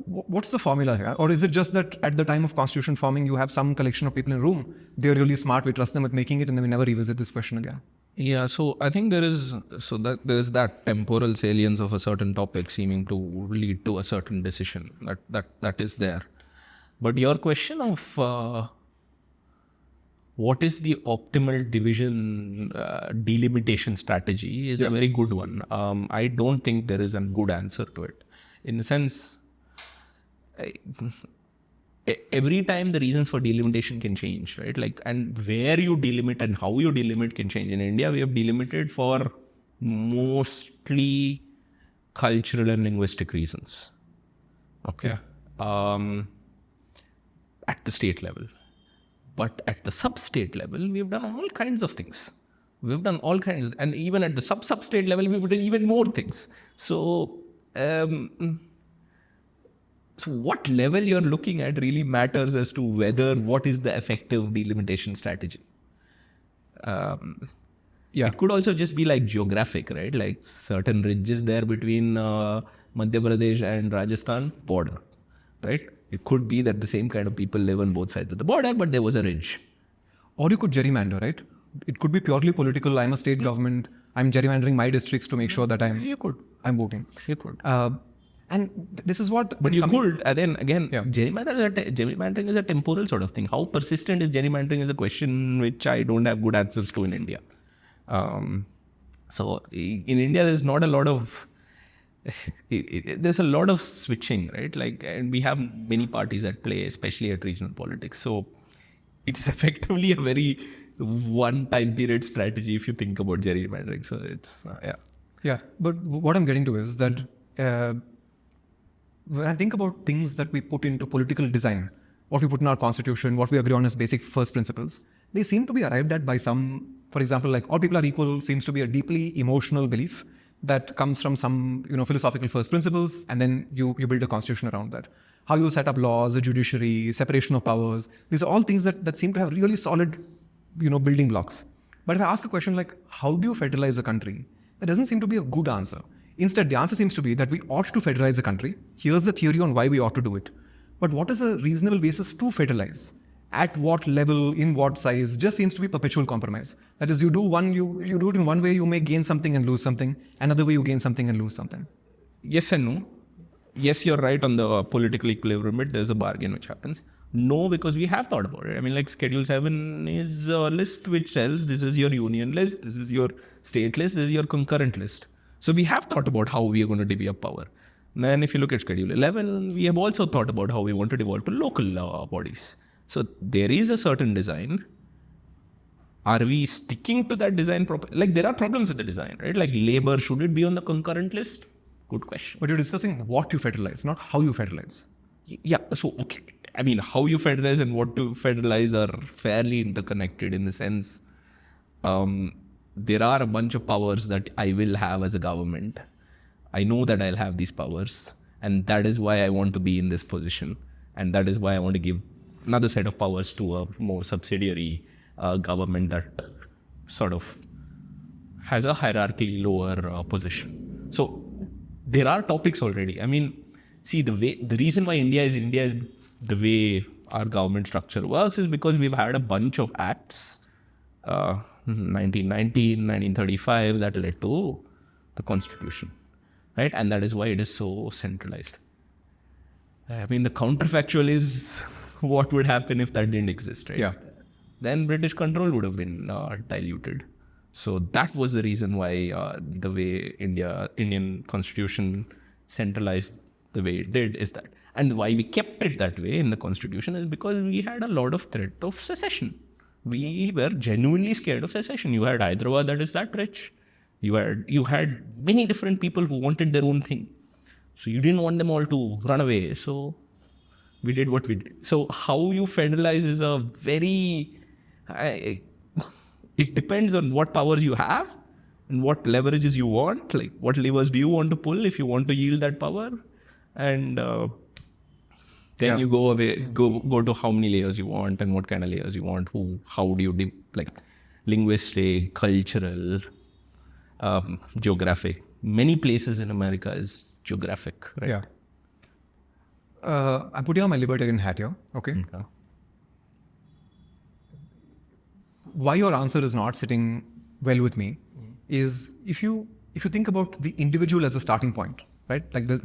What's the formula here? Or is it just that at the time of constitution forming, you have some collection of people in a room, they're really smart, we trust them with making it, and then we never revisit this question again? Yeah, so I think there is that temporal salience of a certain topic seeming to lead to a certain decision that is there. But your question of what is the optimal division delimitation strategy is a very good one. I don't think there is a good answer to it. In the sense, every time the reasons for delimitation can change, right? And where you delimit and how you delimit can change. In India, we have delimited for mostly cultural and linguistic reasons. Okay. Yeah. At the state level. But at the sub-state level, we've done all kinds of things. We've done all kinds, and even at the sub-sub-state level, we've done even more things. So what level you're looking at really matters as to what is the effective delimitation strategy. It could also just be like geographic, right? Like certain ridges there between Madhya Pradesh and Rajasthan border, right? It could be that the same kind of people live on both sides of the border, but there was a ridge. Or you could gerrymander, right? It could be purely political. I'm a state government. I'm gerrymandering my districts to make sure that I'm voting. You could. And this is what... But you could, and then again, gerrymandering is a temporal sort of thing. How persistent is gerrymandering is a question which I don't have good answers to in India. So in India, there's not a lot of... there's a lot of switching, right? And we have many parties at play, especially at regional politics. So it is effectively a very one time period strategy if you think about gerrymandering. So it's, Yeah, but what I'm getting to is that when I think about things that we put into political design, what we put in our constitution, what we agree on as basic first principles, they seem to be arrived at by some, for example, like all people are equal seems to be a deeply emotional belief that comes from some, philosophical first principles, and then you build a constitution around that. How you set up laws, the judiciary, separation of powers, these are all things that seem to have really solid, building blocks. But if I ask a question like, how do you federalize a country? That doesn't seem to be a good answer. Instead, the answer seems to be that we ought to federalize the country. Here's the theory on why we ought to do it. But what is a reasonable basis to federalize? At what level, in what size, just seems to be perpetual compromise. That is, you do it in one way, you may gain something and lose something. Another way, you gain something and lose something. yes and no. Yes, you're right on the political equilibrium bit. There's a bargain which happens. No, because we have thought about it. I mean, like Schedule 7 is a list which tells this is your union list, this is your state list, this is your concurrent list. So we have thought about how we are going to divvy up power. Then if you look at Schedule 11, we have also thought about how we want to devolve to local bodies. So there is a certain design. Are we sticking to that design properly? Like there are problems with the design, right? Like labor, should it be on the concurrent list? Good question. But you're discussing what you federalize, not how you federalize. Yeah, so okay. I mean, how you federalize and what to federalize are fairly interconnected in the sense there are a bunch of powers that I will have as a government. I know that I'll have these powers, and that is why I want to be in this position. And that is why I want to give another set of powers to a more subsidiary government that sort of has a hierarchically lower position. So there are topics already. I mean, see, the reason why India is the way our government structure works is because we've had a bunch of acts, 1919, 1935, that led to the constitution, right? And that is why it is so centralized. I mean, the counterfactual is what would happen if that didn't exist, right? Yeah. Then British control would have been diluted. So that was the reason why the way Indian constitution centralized the way it did is that. And why we kept it that way in the constitution is because we had a lot of threat of secession. We were genuinely scared of secession. You had Hyderabad that is that rich. You had many different people who wanted their own thing. So you didn't want them all to run away. So we did what we did. So how you federalize is a very... it depends on what powers you have and what leverages you want. Like what levers do you want to pull if you want to yield that power? And then you go to how many layers you want and what kind of layers you want. How do you linguistic, cultural, geographic. Many places in America is geographic, right? Yeah. I'm putting on my libertarian hat here. Okay. Why your answer is not sitting well with me is if you think about the individual as a starting point, right? Like the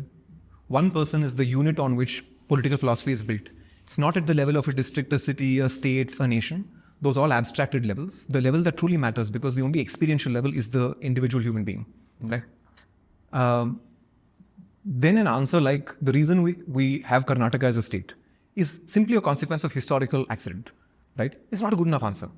one person is the unit on which political philosophy is built. It's not at the level of a district, a city, a state, a nation. Those are all abstracted levels. The level that truly matters, because the only experiential level is the individual human being, right? Then an answer like the reason we have Karnataka as a state is simply a consequence of historical accident, right? It's not a good enough answer.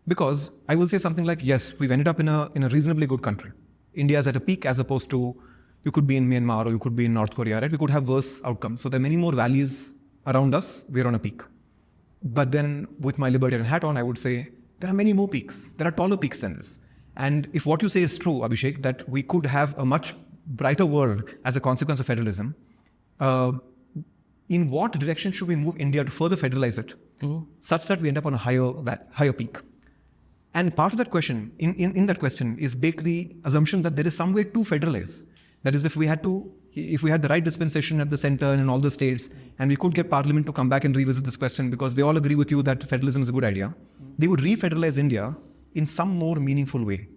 Because I will say something like, yes, we've ended up in a reasonably good country. India is at a peak as opposed to you could be in Myanmar or you could be in North Korea, right? We could have worse outcomes. So there are many more valleys around us. We're on a peak. But then with my libertarian hat on, I would say there are many more peaks. There are taller peaks than this. And if what you say is true, Abhishek, that we could have a much brighter world as a consequence of federalism, in what direction should we move India to further federalize it such that we end up on a higher peak? And part of that question, in that question, is baked the assumption that there is some way to federalize. That is, if we had the right dispensation at the center and in all the states, and we could get Parliament to come back and revisit this question because they all agree with you that federalism is a good idea, they would re-federalize India in some more meaningful way.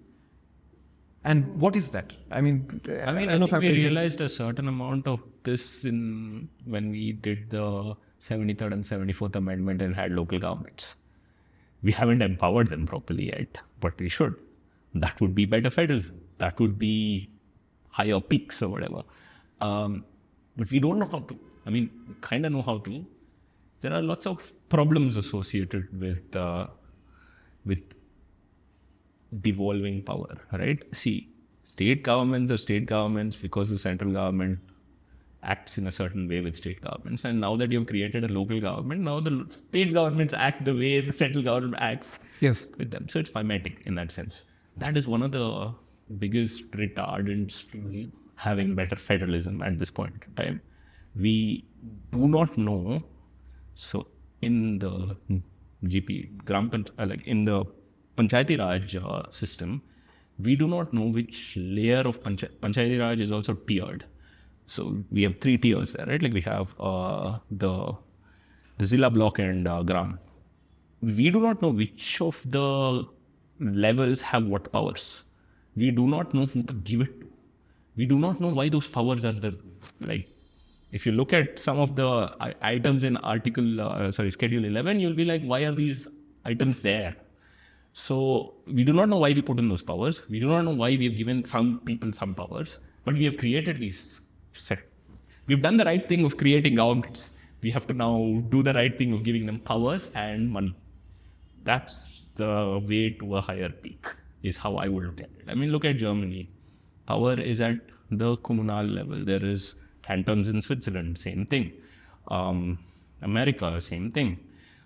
And what is that? I mean, I don't know if we realized a certain amount of this when we did the 73rd and 74th Amendment and had local governments. We haven't empowered them properly yet, but we should. That would be better federalism. That would be higher peaks or whatever. But we don't know how to. I mean, we kind of know how to. there are lots of problems associated with devolving power, right? See, state governments are state governments because the central government acts in a certain way with state governments. And now that you've created a local government, now the state governments act the way the central government acts with them. So it's mimetic in that sense. That is one of the biggest retardants to having better federalism at this point in time. We do not know. So in the in the Panchayati Raj system, we do not know which layer of Panchayati Raj is also tiered. So we have 3 tiers there, right? Like we have the Zilla block and Gram. We do not know which of the levels have what powers. We do not know who to give it to. We do not know why those powers are there. Like, if you look at some of the items in Schedule 11, you'll be like, why are these items there? So we do not know why we put in those powers. We do not know why we have given some people some powers, but we have created these we've done the right thing of creating governments. We have to now do the right thing of giving them powers and money. That's the way to a higher peak, is how I would look at it. I mean, look at Germany. Power is at the communal level. There is cantons in Switzerland, same thing. America, same thing.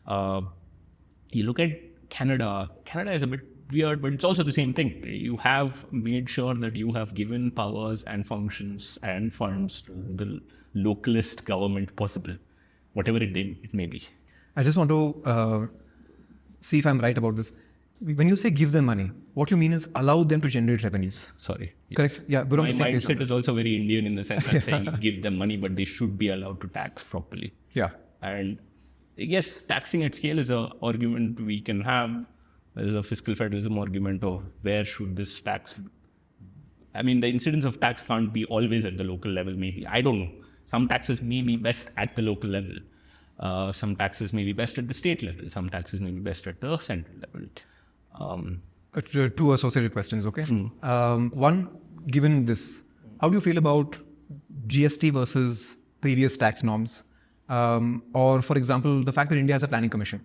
You look at Canada. Canada is a bit weird, but it's also the same thing. You have made sure that you have given powers and functions and funds to the localist government possible, whatever it may be. I just want to see if I'm right about this. When you say give them money, what you mean is allow them to generate revenues. Sorry. Yes. Correct? Yeah. My mindset is also very Indian in the sense that saying give them money, but they should be allowed to tax properly. Yeah. And yes, taxing at scale is an argument we can have. There is a fiscal federalism argument of where should this tax... I mean, the incidence of tax can't be always at the local level, maybe. I don't know. Some taxes may be best at the local level. Some taxes may be best at the state level. Some taxes may be best at the central level. 2 associated questions, okay? One, given this, how do you feel about GST versus previous tax norms? Or, for example, the fact that India has a planning commission,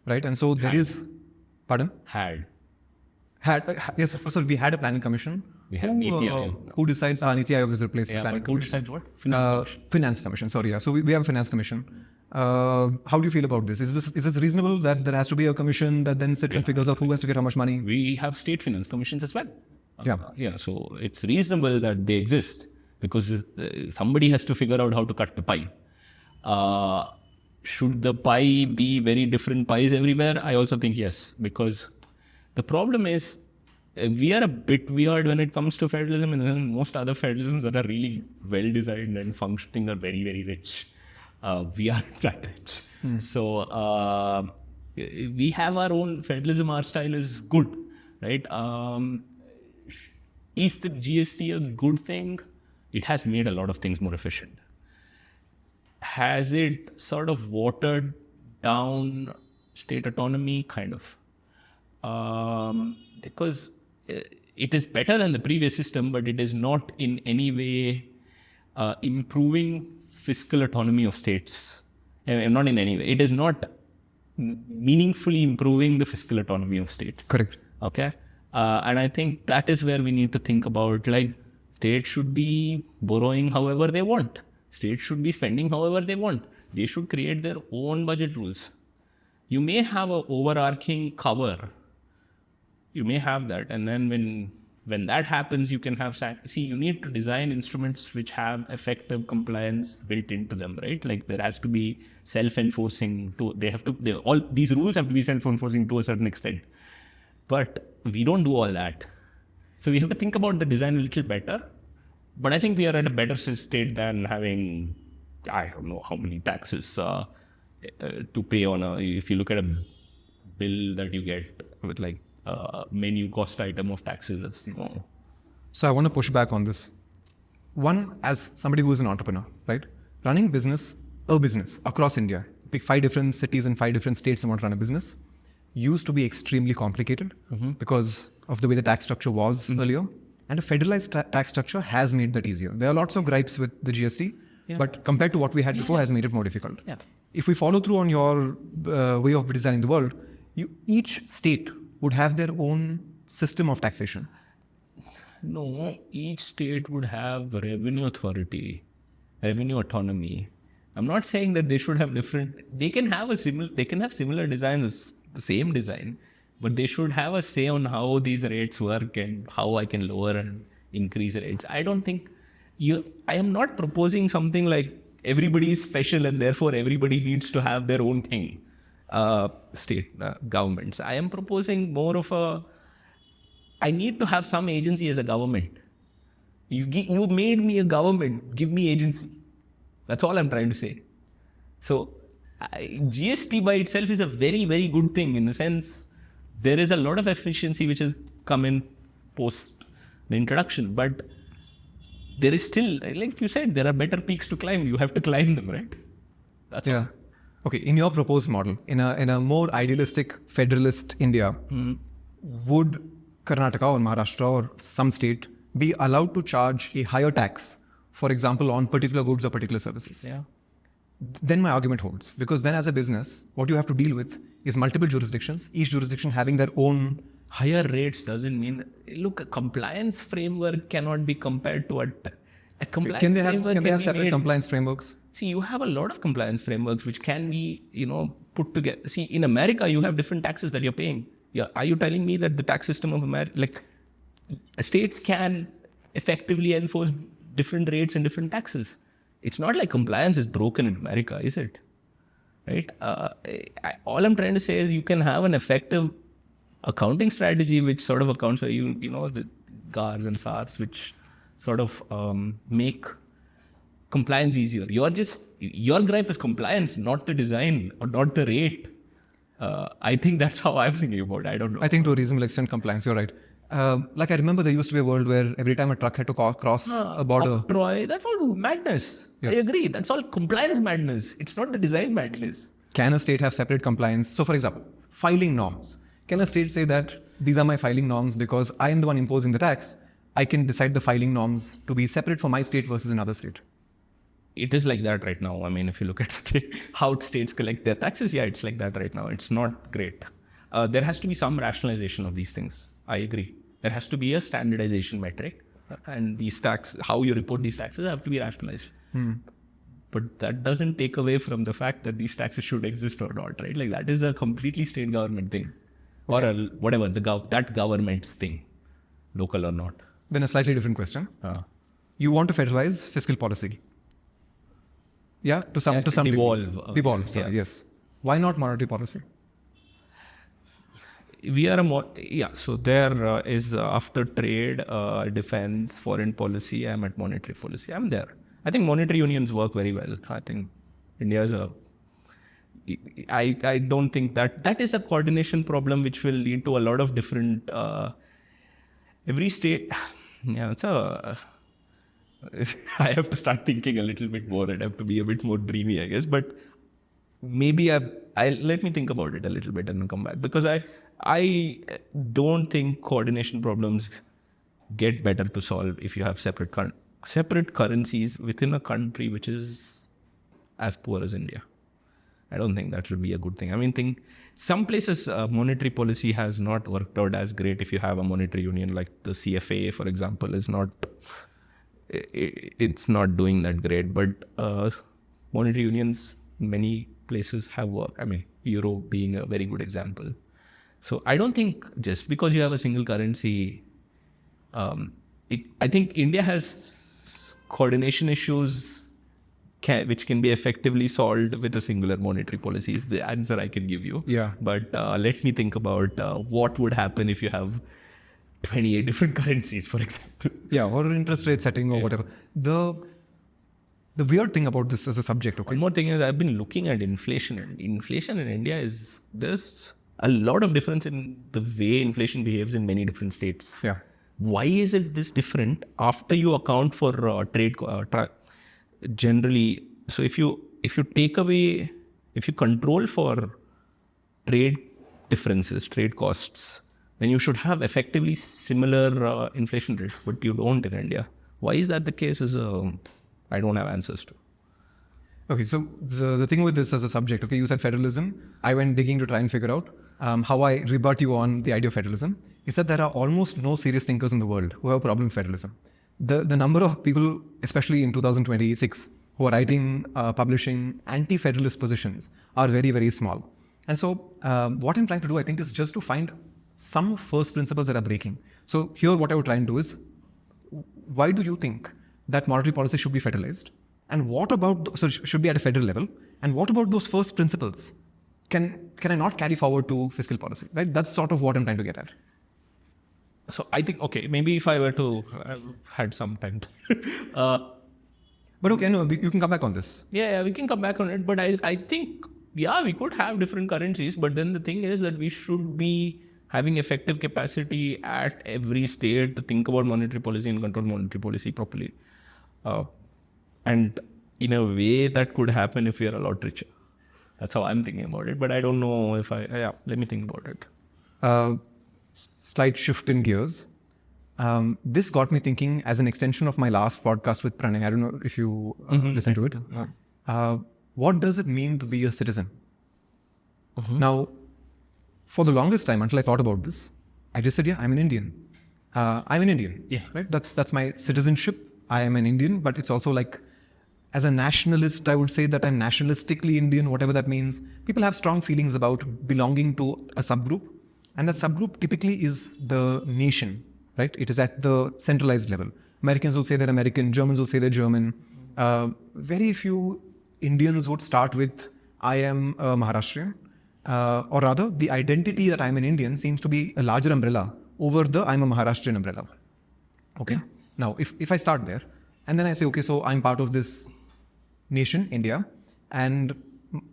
right? And so there is... Pardon? Yes, so we had a planning commission. We had Niti Aayog. Who decides? Niti Aayog is replaced. Yeah, planning but who commission. decides what? Finance commission. Sorry, yeah. So we have a finance commission. How do you feel about this? Is this reasonable that there has to be a commission that then sits and figures out who has to get how much money? We have state finance commissions as well. Yeah. So it's reasonable that they exist because somebody has to figure out how to cut the pie. Should the pie be very different pies everywhere? I also think yes, because the problem is we are a bit weird when it comes to federalism, and then most other federalisms that are really well designed and functioning are very, very rich. We are that rich. So we have our own federalism. Our style is good, right? Is the GST a good thing? It has made a lot of things more efficient. Has it sort of watered down state autonomy? Kind of. Because it is better than the previous system, but it is not in any way improving fiscal autonomy of states. Not in any way. It is not meaningfully improving the fiscal autonomy of states. Correct. Okay. And I think that is where we need to think about, like, states should be borrowing however they want. States should be spending however they want. They should create their own budget rules. You may have an overarching cover. You may have that. And then when that happens, you can have... you need to design instruments which have effective compliance built into them, right? Like there has to be self-enforcing. All these rules have to be self-enforcing to a certain extent. But we don't do all that. So we have to think about the design a little better. But I think we are at a better state than having, I don't know how many taxes to pay on if you look at a bill that you get with like a menu cost item of taxes, that's more. So I want to push back on this. One, as somebody who is an entrepreneur, right? Running a business across India, pick 5 different cities and 5 different states and want to run a business, used to be extremely complicated because of the way the tax structure was earlier. And a federalized tax structure has made that easier. There are lots of gripes with the GST, but compared to what we had before, has made it more difficult. Yeah. if we follow through on your way of designing the world, each state would have their own system of taxation. No, each state would have revenue authority, revenue autonomy. I'm not saying that they should have different. They can have similar designs, the same design, but they should have a say on how these rates work and how I can lower and increase rates. I don't think I am not proposing something like everybody is special and therefore everybody needs to have their own thing. State governments. I am proposing more of I need to have some agency as a government. You made me a government. Give me agency. That's all I'm trying to say. So GST by itself is a very, very good thing in the sense there is a lot of efficiency which has come in post the introduction. But there is still, like you said, there are better peaks to climb. You have to climb them, right? That's all. Okay. In your proposed model, in a more idealistic federalist India, would Karnataka or Maharashtra or some state be allowed to charge a higher tax, for example, on particular goods or particular services? Yeah. Then my argument holds, because then as a business, what you have to deal with is multiple jurisdictions, each jurisdiction having their own. Higher rates doesn't mean, look, a compliance framework cannot be compared to a compliance Can they framework have separate compliance frameworks? See, you have a lot of compliance frameworks which can be, put together. See, in America, you have different taxes that you're paying. Yeah, are you telling me that the tax system of America, like states can effectively enforce different rates and different taxes? It's not like compliance is broken in America, is it? Right? All I'm trying to say is you can have an effective accounting strategy which sort of accounts for the GARs and SARs which sort of make compliance easier. Your gripe is compliance, not the design or not the rate. I think that's how I'm thinking about it. I don't know. I think to a reasonable extent compliance, you're right. Like I remember there used to be a world where every time a truck had to cross a border. Octroi, that's all madness. Yes. I agree. That's all compliance madness. It's not the design madness. Can a state have separate compliance? So for example, filing norms. Can a state say that these are my filing norms because I am the one imposing the tax? I can decide the filing norms to be separate for my state versus another state. It is like that right now. I mean, if you look at how states collect their taxes, yeah, it's like that right now. It's not great. There has to be some rationalization of these things. I agree. There has to be a standardization metric, and how you report these taxes have to be rationalized. But that doesn't take away from the fact that these taxes should exist or not, right? Like that is a completely state government thing, or whatever that government's thing, local or not. Then a slightly different question. You want to federalize fiscal policy. Yeah, to some devolve. Devolve, sorry, yes. Why not monetary policy? We are so there is after trade, defense, foreign policy, I'm at monetary policy. I'm there. I think monetary unions work very well. I think India is I don't think that is a coordination problem which will lead to a lot of different, every state, I have to start thinking a little bit more and have to be a bit more dreamy, I guess. But maybe let me think about it a little bit and then come back. Because I don't think coordination problems get better to solve if you have separate currencies within a country which is as poor as India. I don't think that should be a good thing. I mean, some places monetary policy has not worked out as great if you have a monetary union, like the CFA, for example, it's not doing that great. But monetary unions, many places have worked. I mean, Euro being a very good example. So I don't think just because you have a single currency, I think India has coordination issues which can be effectively solved with a singular monetary policy is the answer I can give you. Yeah. But let me think about what would happen if you have 28 different currencies, for example. Yeah, or interest rate setting or whatever. The weird thing about this as a subject, okay? One more thing is I've been looking at inflation. And inflation in India there's a lot of difference in the way inflation behaves in many different states. Yeah. Why is it this different after you account for trade generally? So if you control for trade differences, trade costs, then you should have effectively similar inflation rates, but you don't in India. Why is that the case I don't have answers to. Okay, so the thing with this as a subject, okay, you said federalism. I went digging to try and figure out how I rebut you on the idea of federalism. Is that there are almost no serious thinkers in the world who have a problem with federalism. The number of people, especially in 2026, who are writing, publishing anti-federalist positions are very, very small. And so what I'm trying to do, I think, is just to find some first principles that are breaking. So here what I would try and do is, why do you think that monetary policy should be federalized? And what about, so it should be at a federal level? And what about those first principles? Can I not carry forward to fiscal policy? Right? That's sort of what I'm trying to get at. So I think, okay, maybe if I were to, I've had some time. But okay, no, you can come back on this. Yeah, we can come back on it. But I think, yeah, we could have different currencies. But then the thing is that we should be having effective capacity at every state to think about monetary policy and control monetary policy properly. And in a way that could happen if we are a lot richer. That's how I'm thinking about it. But I don't know if let me think about it. Slight shift in gears. This got me thinking as an extension of my last podcast with Pranay. I don't know if you listened to it. What does it mean to be a citizen? Now, for the longest time, until I thought about this, I just said, yeah, I'm an Indian. I'm an Indian. Yeah. Right? That's my citizenship. I am an Indian, but it's also like, as a nationalist, I would say that I'm nationalistically Indian, whatever that means. People have strong feelings about belonging to a subgroup. And that subgroup typically is the nation, right? It is at the centralized level. Americans will say they're American, Germans will say they're German. Very few Indians would start with, I am a Maharashtrian. Or rather, the identity that I'm an Indian seems to be a larger umbrella over the I'm a Maharashtrian umbrella. Okay. Now, if I start there, and then I say, okay, so I'm part of this nation, India, and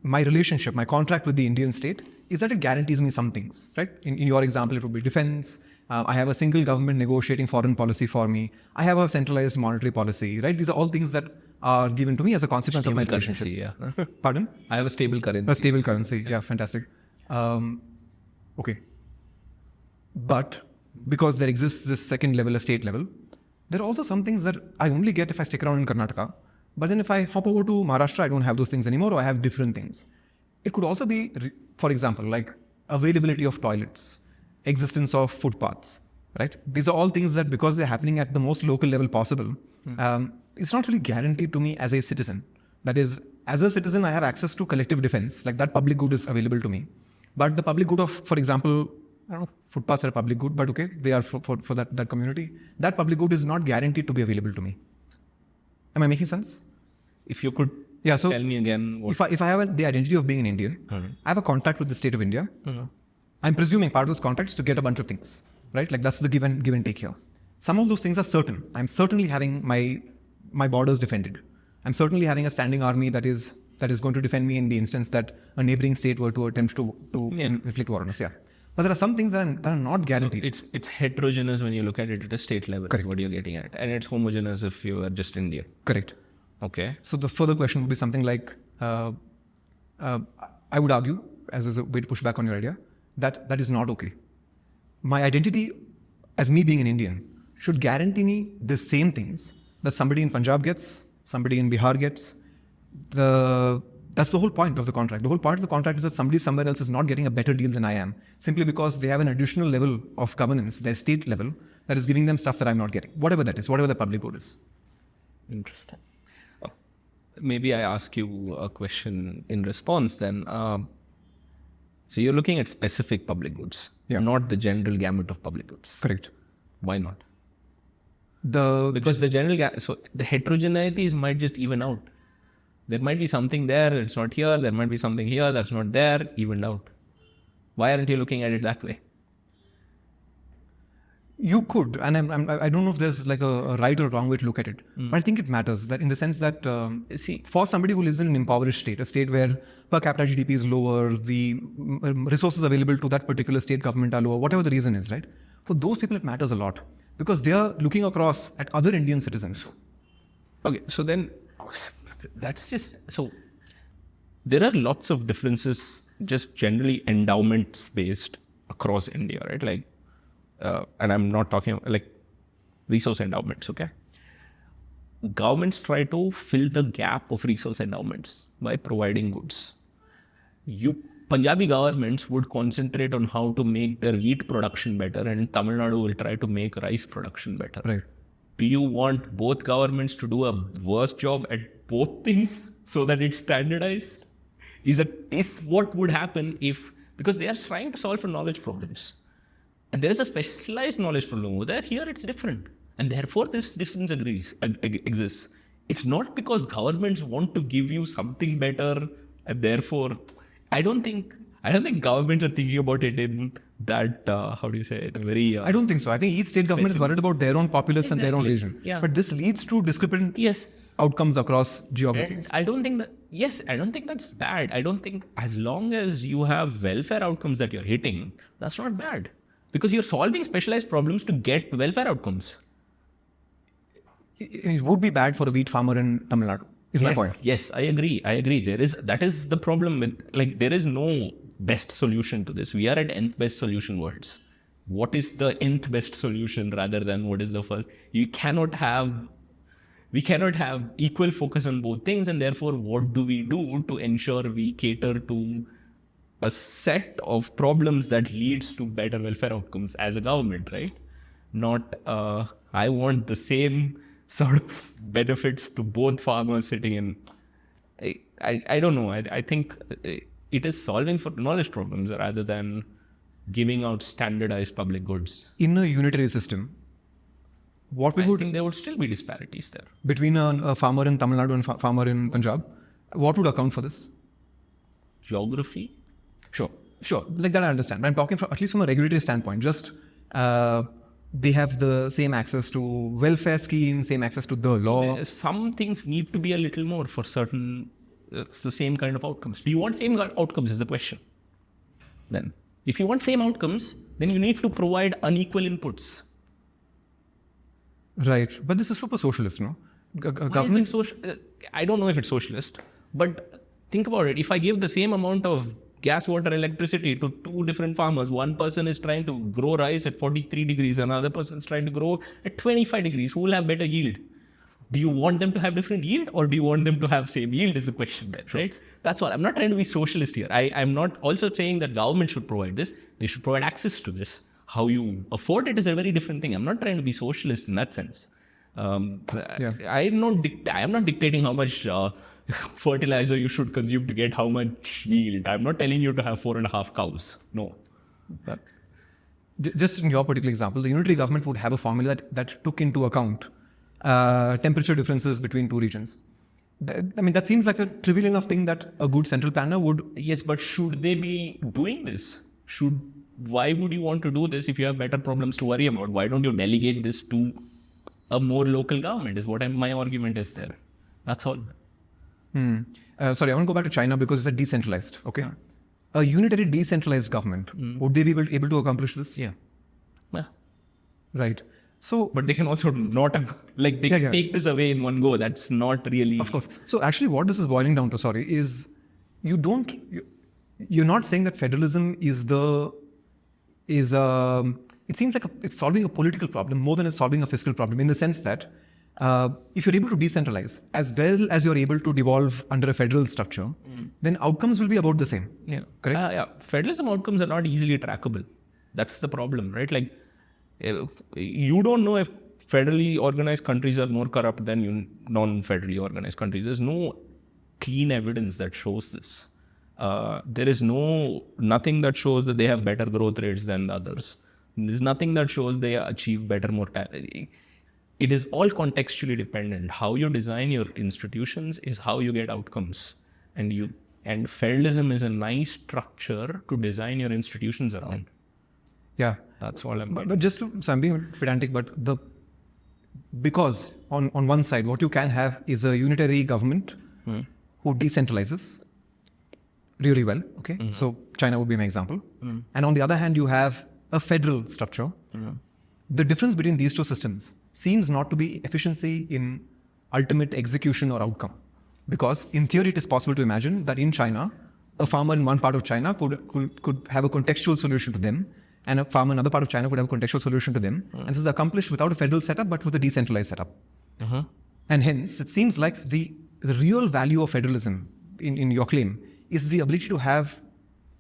my relationship, my contract with the Indian state is that it guarantees me some things, right? In your example, it would be defense. I have a single government negotiating foreign policy for me. I have a centralized monetary policy, right? These are all things that are given to me as a consequence of my relationship. Currency, yeah. Pardon? I have a stable currency. A stable currency, yeah, fantastic. Okay. But because there exists this second level, a state level, there are also some things that I only get if I stick around in Karnataka. But then if I hop over to Maharashtra, I don't have those things anymore, or I have different things. It could also be, for example, like availability of toilets, existence of footpaths, right? These are all things that, because they're happening at the most local level possible, it's not really guaranteed to me as a citizen. That is, as a citizen, I have access to collective defense, like that public good is available to me. But the public good of, for example, I don't know, footpaths are a public good, but okay, they are for that community. That public good is not guaranteed to be available to me. Am I making sense? If you could so tell me again. If I have the identity of being an Indian, I have a contract with the state of India. I'm presuming part of those contracts to get a bunch of things, right? Like that's the give and take here. Some of those things are certain. I'm certainly having my borders defended. I'm certainly having a standing army that is going to defend me in the instance that a neighboring state were to attempt to inflict war on us. Yeah. But there are some things that are not guaranteed. So it's heterogeneous when you look at it at a state level. Correct. What you're getting at. And it's homogeneous if you are just India. Correct. Okay. So the further question would be something like, I would argue, as a way to push back on your idea, that is not okay. My identity as me being an Indian should guarantee me the same things that somebody in Punjab gets, somebody in Bihar gets. That's the whole point of the contract. The whole point of the contract is that somebody somewhere else is not getting a better deal than I am, simply because they have an additional level of governance, their state level, that is giving them stuff that I'm not getting. Whatever that is, whatever the public good is. Interesting. Maybe I ask you a question in response then. So you're looking at specific public goods, not the general gamut of public goods. Correct. Why not? Because the heterogeneities might just even out. There might be something there, it's not here. There might be something here that's not there, evened out. Why aren't you looking at it that way? You could, and I don't know if there's like a right or wrong way to look at it, but I think it matters that in the sense that for somebody who lives in an impoverished state, a state where per capita GDP is lower, the resources available to that particular state government are lower, whatever the reason is, right? For those people, it matters a lot because they are looking across at other Indian citizens. Okay, so then that's just so. There are lots of differences, just generally endowments based across India, right? Like. And I'm not talking like resource endowments, okay? governments try to fill the gap of resource endowments by providing goods. Punjabi governments would concentrate on how to make their wheat production better, and Tamil Nadu will try to make rice production better. Right. Do you want both governments to do a worse job at both things so that it's standardized? Is what would happen if, because they are trying to solve for knowledge problems. And there is a specialized knowledge problem over there. Here it's different. And therefore this difference exists. It's not because governments want to give you something better, and therefore I don't think governments are thinking about it in that, very... I don't think so. I think each state government is worried about their own populace and their own region. Yeah. But this leads to discrepant outcomes across geographies. And I don't think that's bad. I don't think, as long as you have welfare outcomes that you're hitting, that's not bad. Because you're solving specialized problems to get welfare outcomes. It would be bad for a wheat farmer in Tamil Nadu, is my point. Yes, I agree. That is the problem with, there is no best solution to this. We are at nth best solution words. What is the nth best solution rather than what is the first? We cannot have equal focus on both things, and therefore what do we do to ensure we cater to a set of problems that leads to better welfare outcomes as a government, right? Not, I want the same sort of benefits to both farmers sitting in. I don't know. I think it is solving for knowledge problems rather than giving out standardized public goods. In a unitary system, I think there would still be disparities there. Between a farmer in Tamil Nadu and farmer in Punjab, what would account for this? Geography? Sure. Like that I understand. But I'm talking at least from a regulatory standpoint. Just they have the same access to welfare schemes, same access to the law. Some things need to be a little more for certain. It's the same kind of outcomes. Do you want same outcomes is the question. Then, if you want same outcomes, then you need to provide unequal inputs. Right. But this is super socialist, no? Government I don't know if it's socialist, but think about it. If I give the same amount of gas, water, electricity to two different farmers, one person is trying to grow rice at 43 degrees, another person is trying to grow at 25 degrees, who will have better yield? Do you want them to have different yield, or do you want them to have same yield is the question then, right? That's all. I'm not trying to be socialist here. I'm not also saying that government should provide this. They should provide access to this. How you afford it is a very different thing. I'm not trying to be socialist in that sense. I am not dictating how much fertilizer you should consume to get how much yield. I'm not telling you to have 4.5 cows. No. Just in your particular example, the unitary government would have a formula that took into account temperature differences between two regions. That seems like a trivial enough thing that a good central planner would... Yes, but should they be doing this? Why would you want to do this if you have better problems to worry about? Why don't you delegate this to a more local government is what my argument is there. That's all. Sorry, I want to go back to China because it's a decentralized, okay? A unitary decentralized government, would they be able to accomplish this? Yeah. Right. So, but they can also not, they can take this away in one go. That's not really... Of course. So actually what this is boiling down to, is you're not saying that federalism it seems like it's solving a political problem more than it's solving a fiscal problem, in the sense that if you're able to decentralize as well as you're able to devolve under a federal structure, then outcomes will be about the same. Yeah. Correct? Federalism outcomes are not easily trackable. That's the problem, right? You don't know if federally organized countries are more corrupt than non-federally organized countries. There's no clean evidence that shows this. There is nothing that shows that they have better growth rates than the others. There's nothing that shows they achieve better mortality. It is all contextually dependent. How you design your institutions is how you get outcomes. And federalism is a nice structure to design your institutions around. Yeah. That's all I'm But so I'm being pedantic, but because on one side, what you can have is a unitary government who decentralizes really well, okay? So China would be an example. And on the other hand, you have a federal structure. The difference between these two systems seems not to be efficiency in ultimate execution or outcome. Because in theory, it is possible to imagine that in China, a farmer in one part of China could have a contextual solution to them, and a farmer in another part of China could have a contextual solution to them. And this is accomplished without a federal setup, but with a decentralized setup. And hence, it seems like the real value of federalism in your claim is the ability to have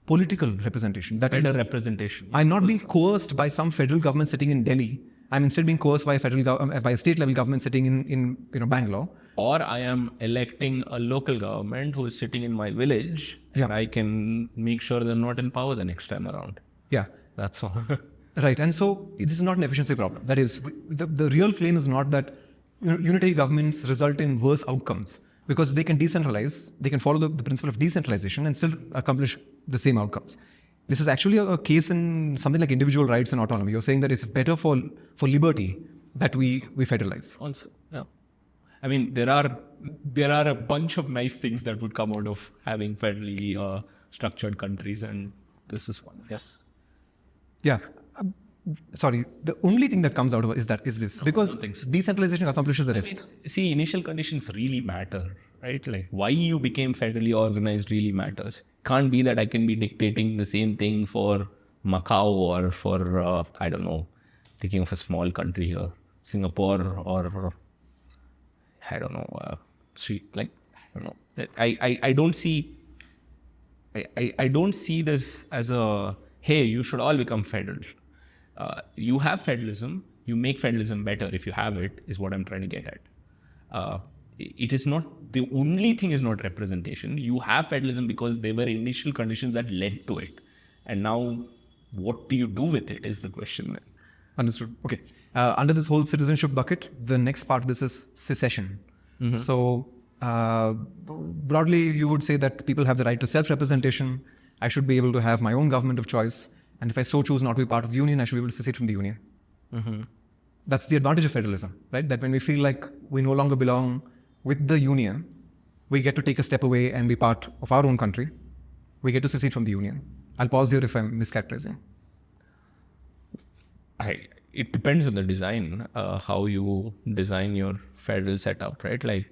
political representation. That Better is, representation. I'm not being coerced by some federal government sitting in Delhi. I'm instead being coerced by by a state level government sitting in Bangalore. Or I am electing a local government who is sitting in my village, Yeah. and I can make sure they're not in power the next time around. Yeah. That's all. Right. And so this is not an efficiency problem. That is, the real claim is not that unitary governments result in worse outcomes, because they can decentralize, they can follow the principle of decentralization and still accomplish the same outcomes. This is actually a case in something like individual rights and autonomy. You're saying that it's better for liberty that we federalize. Also, yeah. I mean, there are a bunch of nice things that would come out of having federally structured countries, and this is one. Yes. Yeah. Sorry. The only thing that comes out of it is this, because decentralization accomplishes the rest. See, initial conditions really matter, right? Like why you became federally organized really matters. Can't be that I can be dictating the same thing for Macau or for, I don't know, thinking of a small country here, Singapore or, I don't know, I don't know. I don't see, I don't see this as a, hey, you should all become federal. You have federalism, you make federalism better if you have it, is what I'm trying to get at. It is not, the only thing is not representation. You have federalism because there were initial conditions that led to it. And now, what do you do with it is the question. Understood. Okay. Under this whole citizenship bucket, the next part of this is secession. Mm-hmm. So, broadly, you would say that people have the right to self-representation. I should be able to have my own government of choice. And if I so choose not to be part of the union, I should be able to secede from the union. Mm-hmm. That's the advantage of federalism, right? That when we feel like we no longer belong with the union, we get to take a step away and be part of our own country. We get to secede from the union. I'll pause here if I'm mischaracterizing. It depends on the design, how you design your federal setup, right? Like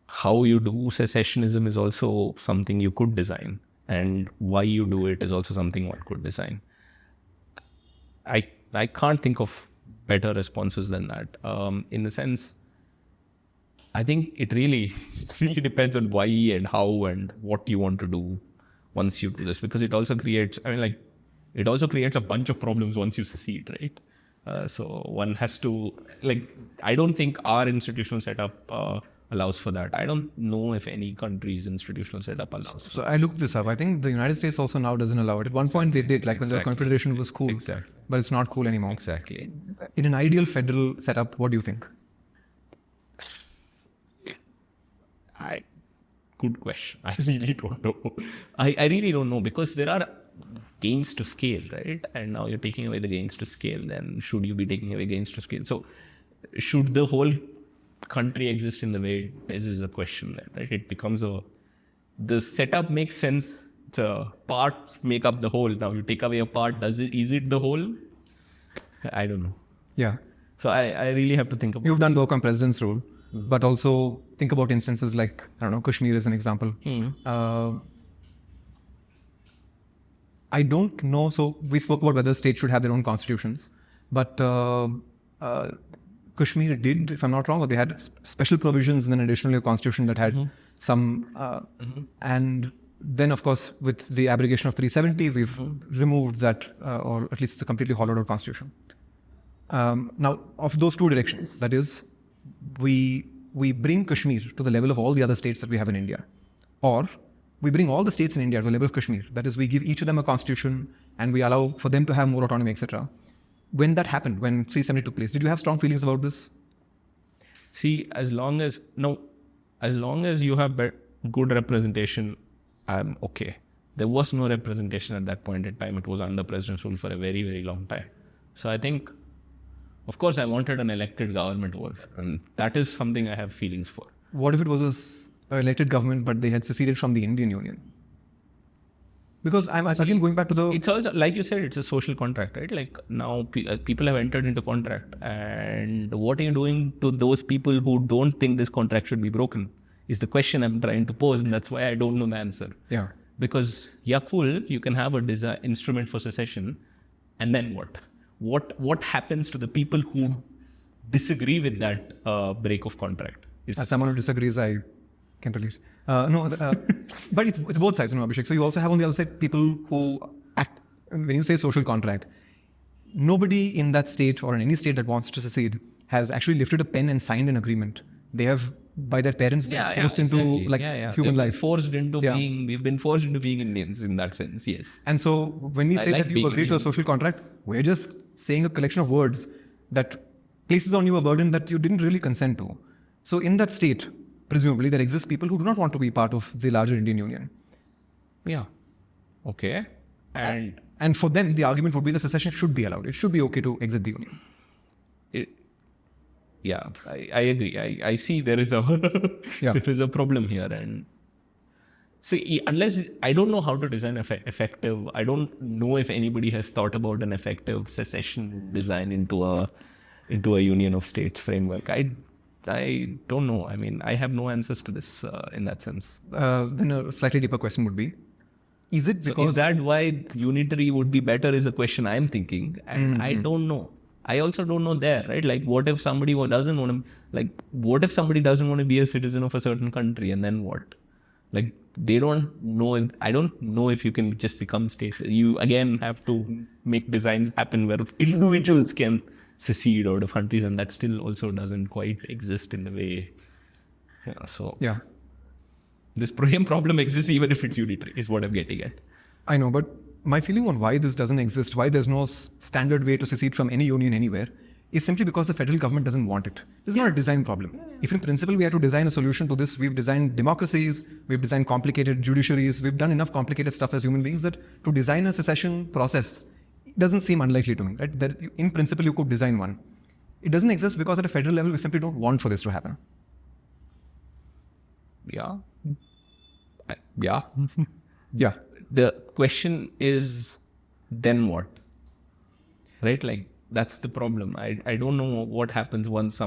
how you do secessionism is also something you could design. And why you do it is also something one could design. I can't think of better responses than that. In the sense, I think it really depends on why and how and what you want to do once you do this, because it also creates, it also creates a bunch of problems once you secede, right? So one has to, I don't think our institutional setup allows for that. I don't know if any country's institutional setup allows. So I looked this up. I think the United States also now doesn't allow it. At one point they did, when the Confederation was cool. Exactly. But it's not cool anymore. Exactly. In an ideal federal setup, what do you think? Good question. I really don't know. I really don't know, because there are gains to scale, right? And now you're taking away the gains to scale. Then should you be taking away gains to scale? So should the whole country exist in the way it is a question then, right? It becomes the setup makes sense. The parts make up the whole. Now you take away a part, is it the whole? I don't know. Yeah. So I really have to think about. You've done work on president's role, but also think about instances like, I don't know, Kashmir is an example. I don't know. So we spoke about whether states should have their own constitutions, but Kashmir did, if I'm not wrong, or they had special provisions and then additionally a constitution that had some, and then of course with the abrogation of 370, we've removed that, or at least it's a completely hollowed out constitution. Now, of those two directions, that is, we bring Kashmir to the level of all the other states that we have in India, or we bring all the states in India to the level of Kashmir. That is, we give each of them a constitution and we allow for them to have more autonomy, etc. When that happened, when 370 took place, did you have strong feelings about this? See, as long as you have good representation, I'm okay. There was no representation at that point in time. It was under president's rule for a very, very long time. So I think, of course, I wanted an elected government over, and that is something I have feelings for. What if it was an elected government, but they had seceded from the Indian Union? Because I'm again going back to the... It's also, like you said, it's a social contract, right? Like now people have entered into contract, and what are you doing to those people who don't think this contract should be broken is the question I'm trying to pose, and that's why I don't know the answer. Yeah. Because, yeah, cool, you can have a instrument for secession, and then what? What happens to the people who disagree with that break of contract. As someone who disagrees, I can relate. But it's both sides, Abhishek. So you also have on the other side people who act. When you say social contract, nobody in that state or in any state that wants to secede has actually lifted a pen and signed an agreement. They have, by their parents, been forced into human life. Forced into being, we've been forced into being Indians in that sense, yes. And so when we say that you agree to a social contract, we're just saying a collection of words that places on you a burden that you didn't really consent to. So in that state, presumably there exist people who do not want to be part of the larger Indian Union. Yeah. Okay. And for them, the argument would be that secession should be allowed. It should be okay to exit the union. I agree. I see there is a there is a problem here, and see, unless I don't know how to design effective. I don't know if anybody has thought about an effective secession design into a union of states framework. I don't know. I mean, I have no answers to this in that sense. Then a slightly deeper question would be: is it because is that why unitary would be better? Is a question I'm thinking, and I don't know. I also don't know there, right? Like, what if somebody doesn't want to be a citizen of a certain country, and then what? Like, they don't know. I don't know if you can just become state. You again have to make designs happen where individuals can secede out of countries, and that still also doesn't quite exist in the way. This problem exists even if it's unitary, is what I'm getting at. I know, but my feeling on why this doesn't exist, why there's no standard way to secede from any union anywhere, is simply because the federal government doesn't want it. This is not a design problem. If in principle we had to design a solution to this, we've designed democracies, we've designed complicated judiciaries, we've done enough complicated stuff as human beings that to design a secession process doesn't seem unlikely to me. Right? That in principle you could design one. It doesn't exist because at a federal level we simply don't want for this to happen. Yeah. The question is, then what? Right? Like, that's the problem. I don't know what happens once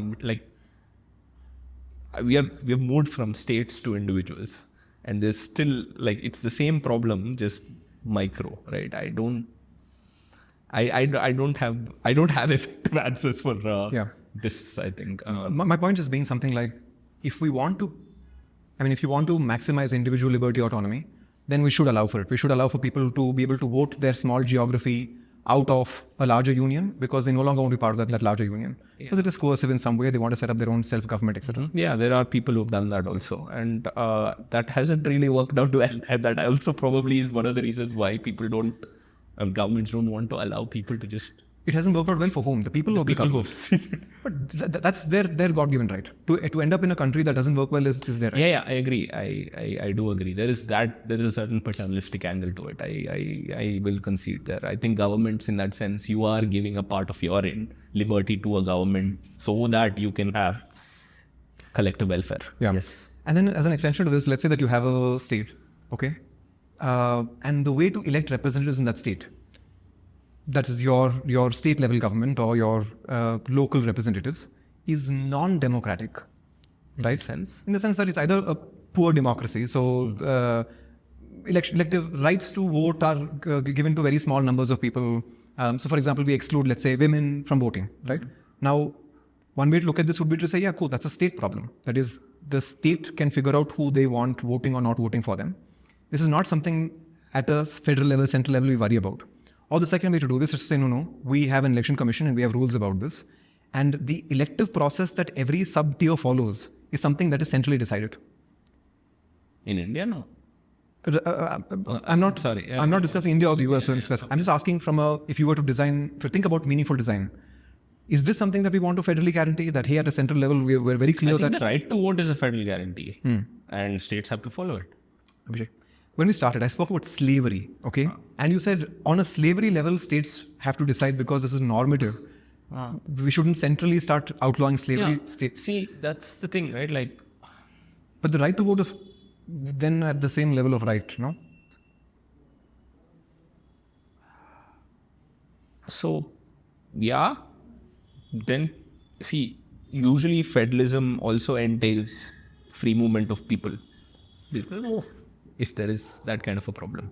we have moved from states to individuals, and there's still it's the same problem, just micro, right? I don't have effective answers for this, I think. My point is being something like, if you want to maximize individual liberty autonomy, then we should allow for it. We should allow for people to be able to vote their small geography out of a larger union because they no longer want to be part of that larger union. Because it is coercive in some way. They want to set up their own self-government, etc. Yeah, there are people who've done that also. And that hasn't really worked out well. And that also probably is one of the reasons why governments don't want to allow people to just... It hasn't worked out well for whom? The people or the government? But that's their God-given right. To end up in a country that doesn't work well is their right. Yeah, I agree. I do agree. There is a certain paternalistic angle to it. I will concede there. I think governments, in that sense, you are giving a part of your liberty to a government so that you can have collective welfare. Yeah. Yes. And then as an extension to this, let's say that you have a state, okay? And the way to elect representatives in that state, that is your state level government or your local representatives, is non-democratic, right? In the sense that it's either a poor democracy, so elective rights to vote are given to very small numbers of people. So for example, we exclude, let's say, women from voting, right? Now, one way to look at this would be to say, yeah, cool, that's a state problem. That is, the state can figure out who they want voting or not voting for them. This is not something at a federal level, central level we worry about. Or the second way to do this is to say, no, we have an election commission and we have rules about this. And the elective process that every sub-tier follows is something that is centrally decided. In India, no. I'm not discussing India or the US. I'm just asking if you were to think about meaningful design, is this something that we want to federally guarantee? That, hey, at a central level, we're very clear that... the right to vote is a federal guarantee. And states have to follow it. Abhishek, when we started, I spoke about slavery, okay? And you said on a slavery level, states have to decide because this is normative. We shouldn't centrally start outlawing slavery. Yeah. See, that's the thing, right? But the right to vote is then at the same level of right, no? So, yeah. Then, see, usually federalism also entails free movement of people. If there is that kind of a problem.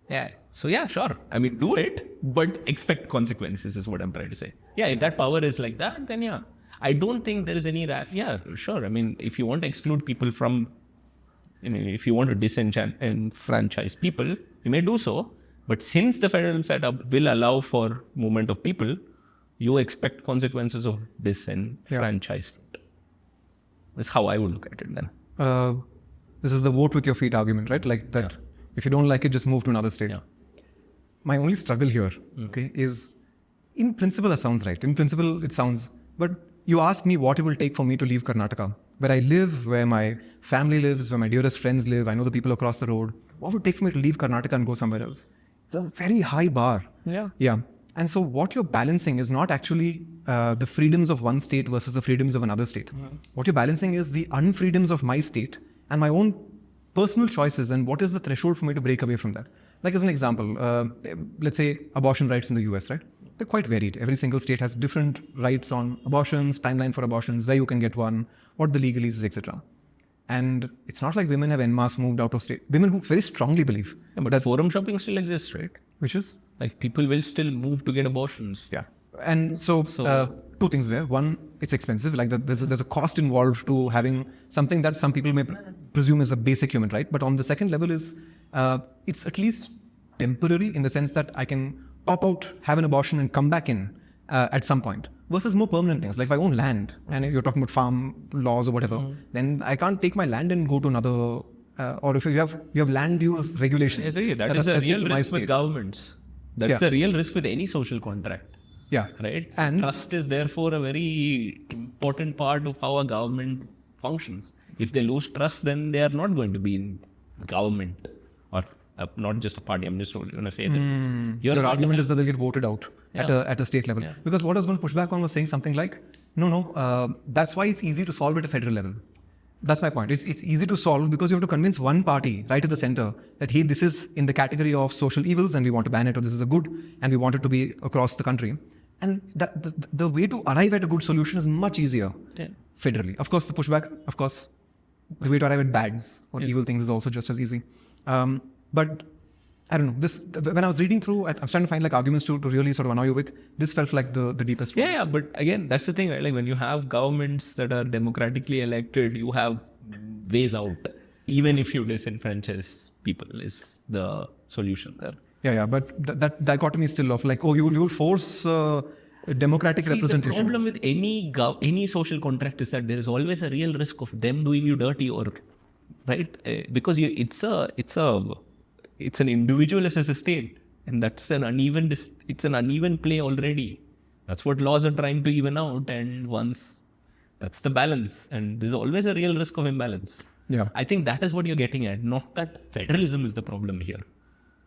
Yeah. So yeah, sure. I mean, do it, but expect consequences is what I'm trying to say. Yeah, if that power is like that, then yeah. I don't think there is any yeah, sure. I mean, if you want to exclude people from, I mean, if you want to disenfranchise people, you may do so. But since the federal setup will allow for movement of people, you expect consequences of disenfranchisement. That's how I would look at it then. This is the vote with your feet argument, right? Like that, if you don't like it, just move to another state. Yeah. My only struggle here, okay, is in principle that sounds right. In principle it sounds, but you ask me what it will take for me to leave Karnataka, where I live, where my family lives, where my dearest friends live. I know the people across the road. What would it take for me to leave Karnataka and go somewhere else? It's a very high bar. Yeah. Yeah. And so what you're balancing is not actually the freedoms of one state versus the freedoms of another state. What you're balancing is the unfreedoms of my state and my own personal choices, and what is the threshold for me to break away from that. Like as an example, let's say abortion rights in the US, right? They're quite varied. Every single state has different rights on abortions, timeline for abortions, where you can get one, what the legalese is, etc. And it's not like women have en masse moved out of state. Women who very strongly believe But that, forum shopping still exists, right? which is, Like people will still move to get abortions. yeah. And so, two things there. One, it's expensive. Like there's a cost involved to having something that some people may presume is a basic human right. But on the second level is, it's at least temporary in the sense that I can pop out, have an abortion and come back in at some point. Versus more permanent things. Like if I own land and you're talking about farm laws or whatever, then I can't take my land and go to another, or if you have land use regulations. That is a real risk with governments. That's a real risk with any social contract. Yeah. Right? And trust is therefore a very important part of how a government functions. If they lose trust, then they are not going to be in government or not just a party. I'm just going to say that. Your argument is that they'll get voted out at a state level. Yeah. Because what I was going to push back on was saying something like, no, that's why it's easy to solve at a federal level. That's my point. It's easy to solve because you have to convince one party right at the center that, hey, this is in the category of social evils and we want to ban it, or this is a good and we want it to be across the country. And the way to arrive at a good solution is much easier federally. Of course, the pushback, the way to arrive at bads or evil things is also just as easy. But I don't know, when I was reading through, I'm starting to find like arguments to really sort of annoy you with. This felt like the deepest one. Yeah, but again, that's the thing, right? Like when you have governments that are democratically elected, you have ways out. Even if you disenfranchise people is the solution there. Yeah, but that dichotomy is still off. Like, you force democratic representation. The problem with any social contract is that there is always a real risk of them doing you dirty, or right? Because it's an individual as a state, and that's it's an uneven play already. That's what laws are trying to even out, and once that's the balance, and there's always a real risk of imbalance. Yeah, I think that is what you're getting at, not that federalism is the problem here.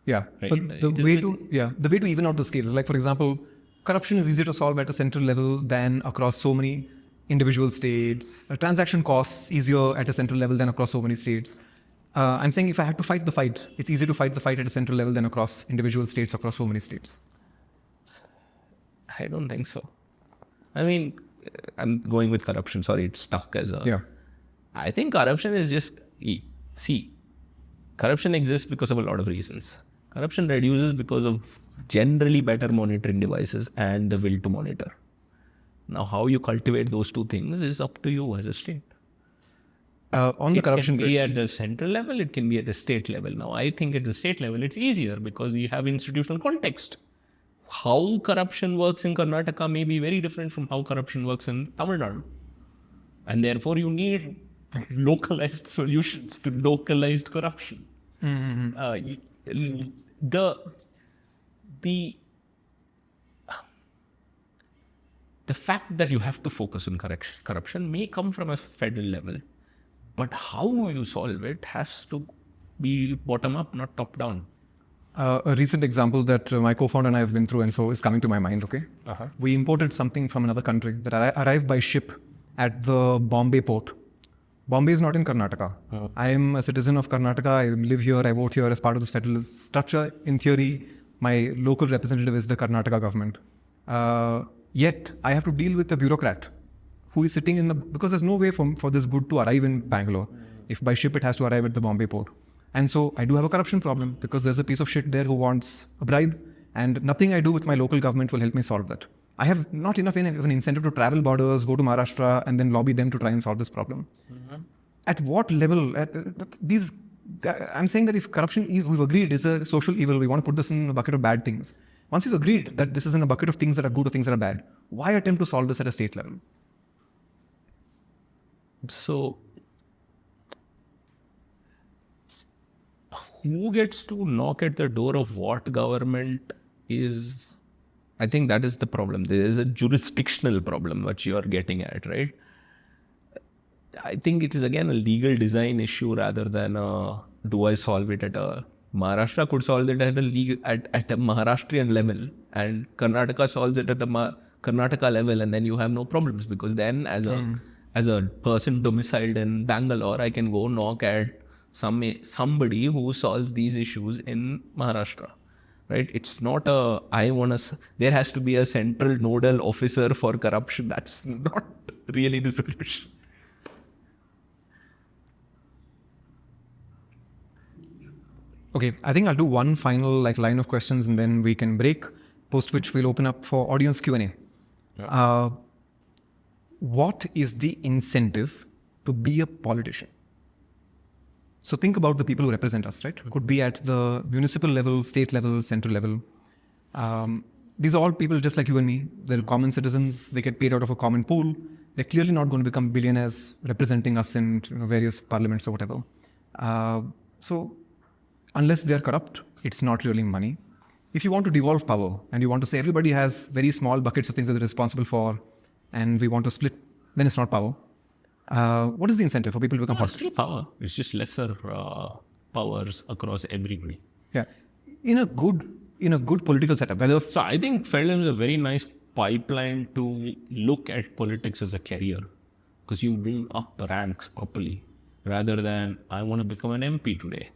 Yeah, right. But the way to even out the scales, like for example, corruption is easier to solve at a central level than across so many individual states. Transaction costs easier at a central level than across so many states. I'm saying if I had to fight the fight, it's easier to fight the fight at a central level than across individual states, across so many states. I don't think so. I mean, I'm going with corruption. Sorry, it's stuck as a... Yeah. I think corruption is just... corruption exists because of a lot of reasons. Corruption reduces because of generally better monitoring devices and the will to monitor. Now, how you cultivate those two things is up to you as a state. On the corruption, it can be at the central level, it can be at the state level. Now, I think at the state level, it's easier because you have institutional context. How corruption works in Karnataka may be very different from how corruption works in Tamil Nadu. And therefore, you need localized solutions to localized corruption. The fact that you have to focus on corruption may come from a federal level, but how you solve it has to be bottom up, not top down. A recent example that my co-founder and I have been through, and so is coming to my mind, okay? We imported something from another country that arrived by ship at the Bombay port. Bombay is not in Karnataka. I am a citizen of Karnataka. I live here. I vote here as part of this federal structure. In theory, my local representative is the Karnataka government. Yet, I have to deal with a bureaucrat who is sitting because there's no way for this good to arrive in Bangalore. If by ship it has to arrive at the Bombay port. And so I do have a corruption problem because there's a piece of shit there who wants a bribe, and nothing I do with my local government will help me solve that. I have not enough of an incentive to travel borders, go to Maharashtra, and then lobby them to try and solve this problem. At what level? I'm saying that if corruption, we've agreed, is a social evil, we want to put this in a bucket of bad things. Once we've agreed that this is in a bucket of things that are good or things that are bad, why attempt to solve this at a state level? So, who gets to knock at the door of what government is? I think that is the problem. There is a jurisdictional problem which you are getting at, right? I think it is again a legal design issue rather than do I solve it at a Maharashtra could solve it at a Maharashtrian level, and Karnataka solves it at the Karnataka level, and then you have no problems, because then as a person domiciled in Bangalore, I can go knock at somebody who solves these issues in Maharashtra, right? It's not there has to be a central nodal officer for corruption. That's not really the solution. Okay, I think I'll do one final line of questions and then we can break, post which we'll open up for audience Q&A. Yeah. What is the incentive to be a politician? So think about the people who represent us, right? It could be at the municipal level, state level, central level. These are all people just like you and me. They're common citizens. They get paid out of a common pool. They're clearly not going to become billionaires representing us in various parliaments or whatever. So unless they're corrupt, it's not really money. If you want to devolve power and you want to say everybody has very small buckets of things that they're responsible for and we want to split, then it's not power. What is the incentive for people to become politicians? It's still power. It's just lesser powers across everybody. Yeah. In a good political setup. So I think federalism is a very nice pipeline to look at politics as a career, because you move up the ranks properly rather than I want to become an MP today.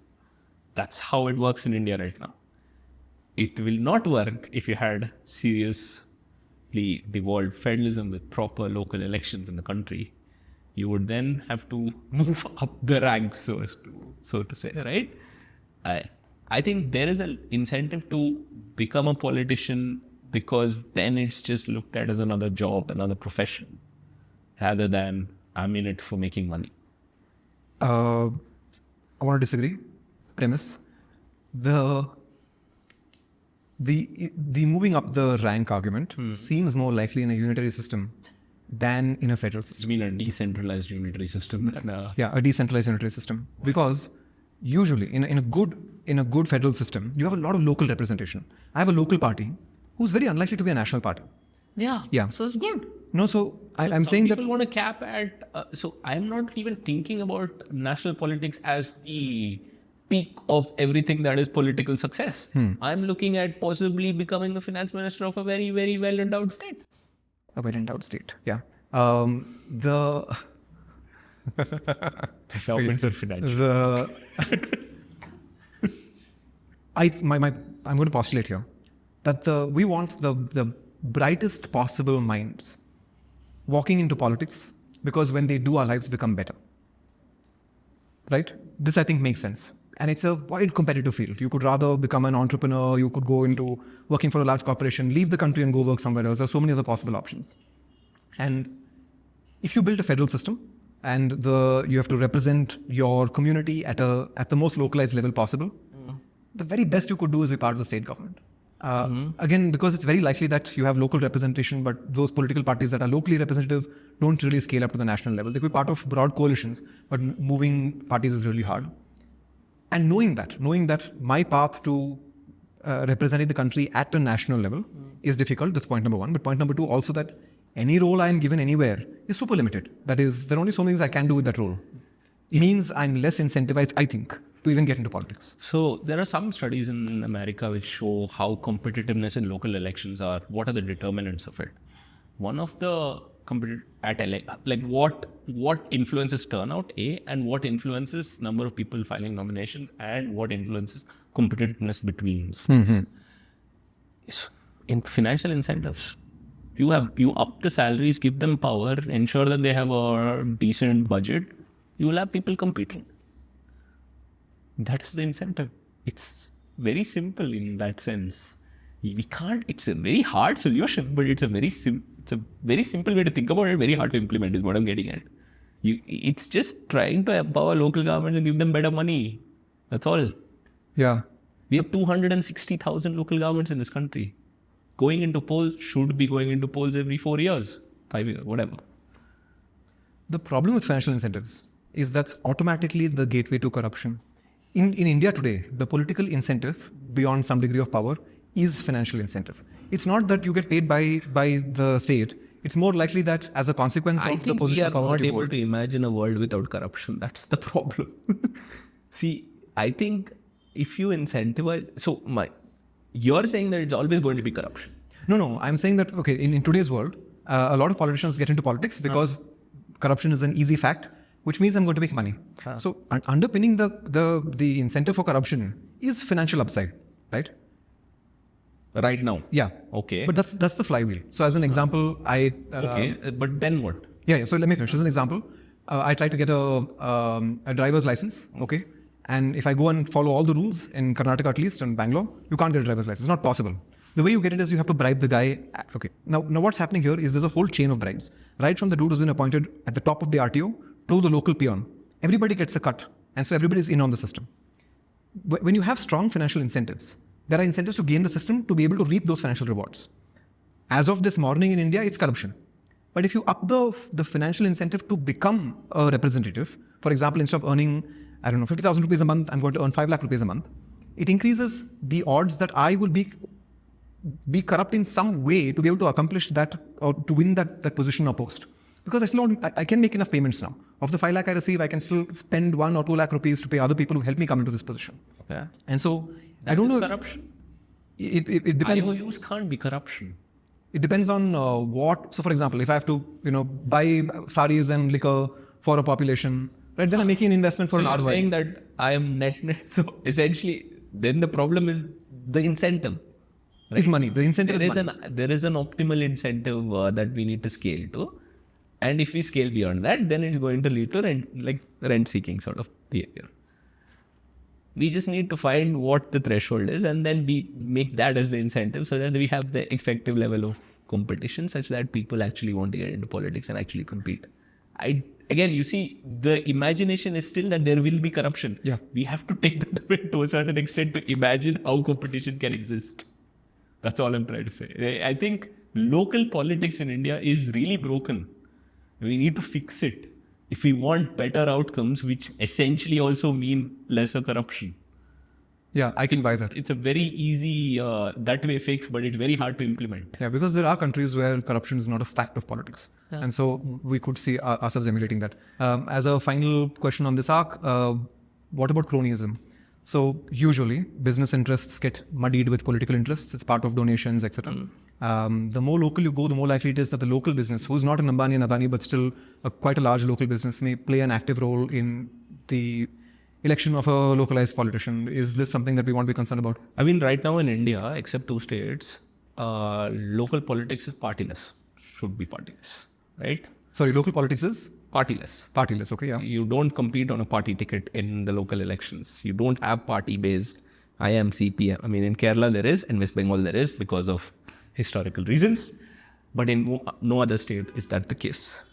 That's how it works in India right now. It will not work if you had seriously devolved federalism with proper local elections in the country. You would then have to move up the ranks, so to say, right? I think there is an incentive to become a politician, because then it's just looked at as another job, another profession, rather than I'm in it for making money. I want to disagree. Premise. The moving up the rank argument seems more likely in a unitary system than in a federal system. You mean a decentralized unitary system? Yeah, a decentralized unitary system. Because usually in a good federal system, you have a lot of local representation. I have a local party who's very unlikely to be a national party. Yeah. So it's good. No, so I'm saying that people want to cap at. So I'm not even thinking about national politics as the peak of everything that is political success. I'm looking at possibly becoming the finance minister of a very, very well-endowed state. A well-endowed state, yeah. The governments are financial. I'm going to postulate here that we want the brightest possible minds walking into politics, because when they do, our lives become better. Right? This, I think, makes sense. And it's a wide competitive field. You could rather become an entrepreneur, you could go into working for a large corporation, leave the country and go work somewhere else. There are so many other possible options. And if you build a federal system and you have to represent your community at the most localized level possible, the very best you could do is be part of the state government. Again, because it's very likely that you have local representation, but those political parties that are locally representative don't really scale up to the national level. They could be part of broad coalitions, but moving parties is really hard. And knowing that my path to representing the country at a national level is difficult, that's point number one. But point number two, also that any role I am given anywhere is super limited. That is, there are only so many things I can do with that role. It means I'm less incentivized, I think, to even get into politics. So there are some studies in America which show how competitiveness in local elections are, what are the determinants of it. One of the what influences turnout, and what influences number of people filing nominations, and what influences competitiveness between. In financial incentives, you up the salaries, give them power, ensure that they have a decent budget, you will have people competing. That's the incentive. It's very simple in that sense. We can't. It's a very hard solution, but it's a very simple way to think about it. Very hard to implement is what I'm getting at. It's just trying to empower local governments and give them better money. That's all. Yeah. We have 260,000 local governments in this country. Going into polls should be going into polls every 4 years, 5 years, whatever. The problem with financial incentives is that's automatically the gateway to corruption. In India today, the political incentive beyond some degree of power is financial incentive. It's not that you get paid by the state. It's more likely that as a consequence of the position of power. I think we are not able to imagine a world without corruption. That's the problem. See, I think if you incentivize, you're saying that it's always going to be corruption. No. I'm saying that, okay, in today's world, a lot of politicians get into politics because corruption is an easy fact, which means I'm going to make money. So underpinning the incentive for corruption is financial upside, right? Right now. Yeah. Okay. But that's the flywheel. So as an example, okay. But then what? Yeah. So let me finish. As an example, I try to get a driver's license. Okay. And if I go and follow all the rules in Karnataka, at least in Bangalore, you can't get a driver's license. It's not possible. The way you get it is you have to bribe the guy. Okay. Now what's happening here is there's a whole chain of bribes, right from the dude who's been appointed at the top of the RTO to the local peon. Everybody gets a cut. And so everybody's in on the system. When you have strong financial incentives, there are incentives to gain the system to be able to reap those financial rewards. As of this morning in India, it's corruption. But if you up the financial incentive to become a representative, for example, instead of earning, 50,000 rupees a month, I'm going to earn 5 lakh rupees a month. It increases the odds that I will be corrupt in some way to be able to accomplish that or to win that position or post. Because I can make enough payments now. Of the 5 lakh I receive, I can still spend 1 or 2 lakh rupees to pay other people who help me come into this position. Yeah. And so, I don't know. Corruption. It depends. IOUs can't be corruption. It depends on what. So, for example, if I have to, buy saris and liquor for a population, right? Then I'm making an investment for an ROI. You're saying that I am net. So essentially, then the problem is the incentive. Right? It's money. The incentive is money. There is an optimal incentive that we need to scale to, and if we scale beyond that, then it's going to lead to rent-seeking sort of behavior. We just need to find what the threshold is and then make that as the incentive so that we have the effective level of competition such that people actually want to get into politics and actually compete. Again, you see, the imagination is still that there will be corruption. Yeah. We have to take that away to a certain extent to imagine how competition can exist. That's all I'm trying to say. I think local politics in India is really broken. We need to fix it if we want better outcomes, which essentially also mean lesser corruption. Yeah, I can buy that. It's a very easy that way fix, but it's very hard to implement. Yeah, because there are countries where corruption is not a fact of politics. Yeah. And so we could see ourselves emulating that. As a final question on this arc, what about cronyism? So usually business interests get muddied with political interests. It's part of donations, etc. The more local you go, the more likely it is that the local business, who's not an Ambani and Adani, but still quite a large local business, may play an active role in the election of a localized politician. Is this something that we want to be concerned about? I mean, right now in India, except 2 states, local politics is partyless. Should be partyless, right? Sorry, local politics is? Partyless. Partyless, okay, yeah. You don't compete on a party ticket in the local elections. You don't have party-based IM, CPM. I mean, in Kerala there is, in West Bengal there is because of historical reasons. But in no other state is that the case.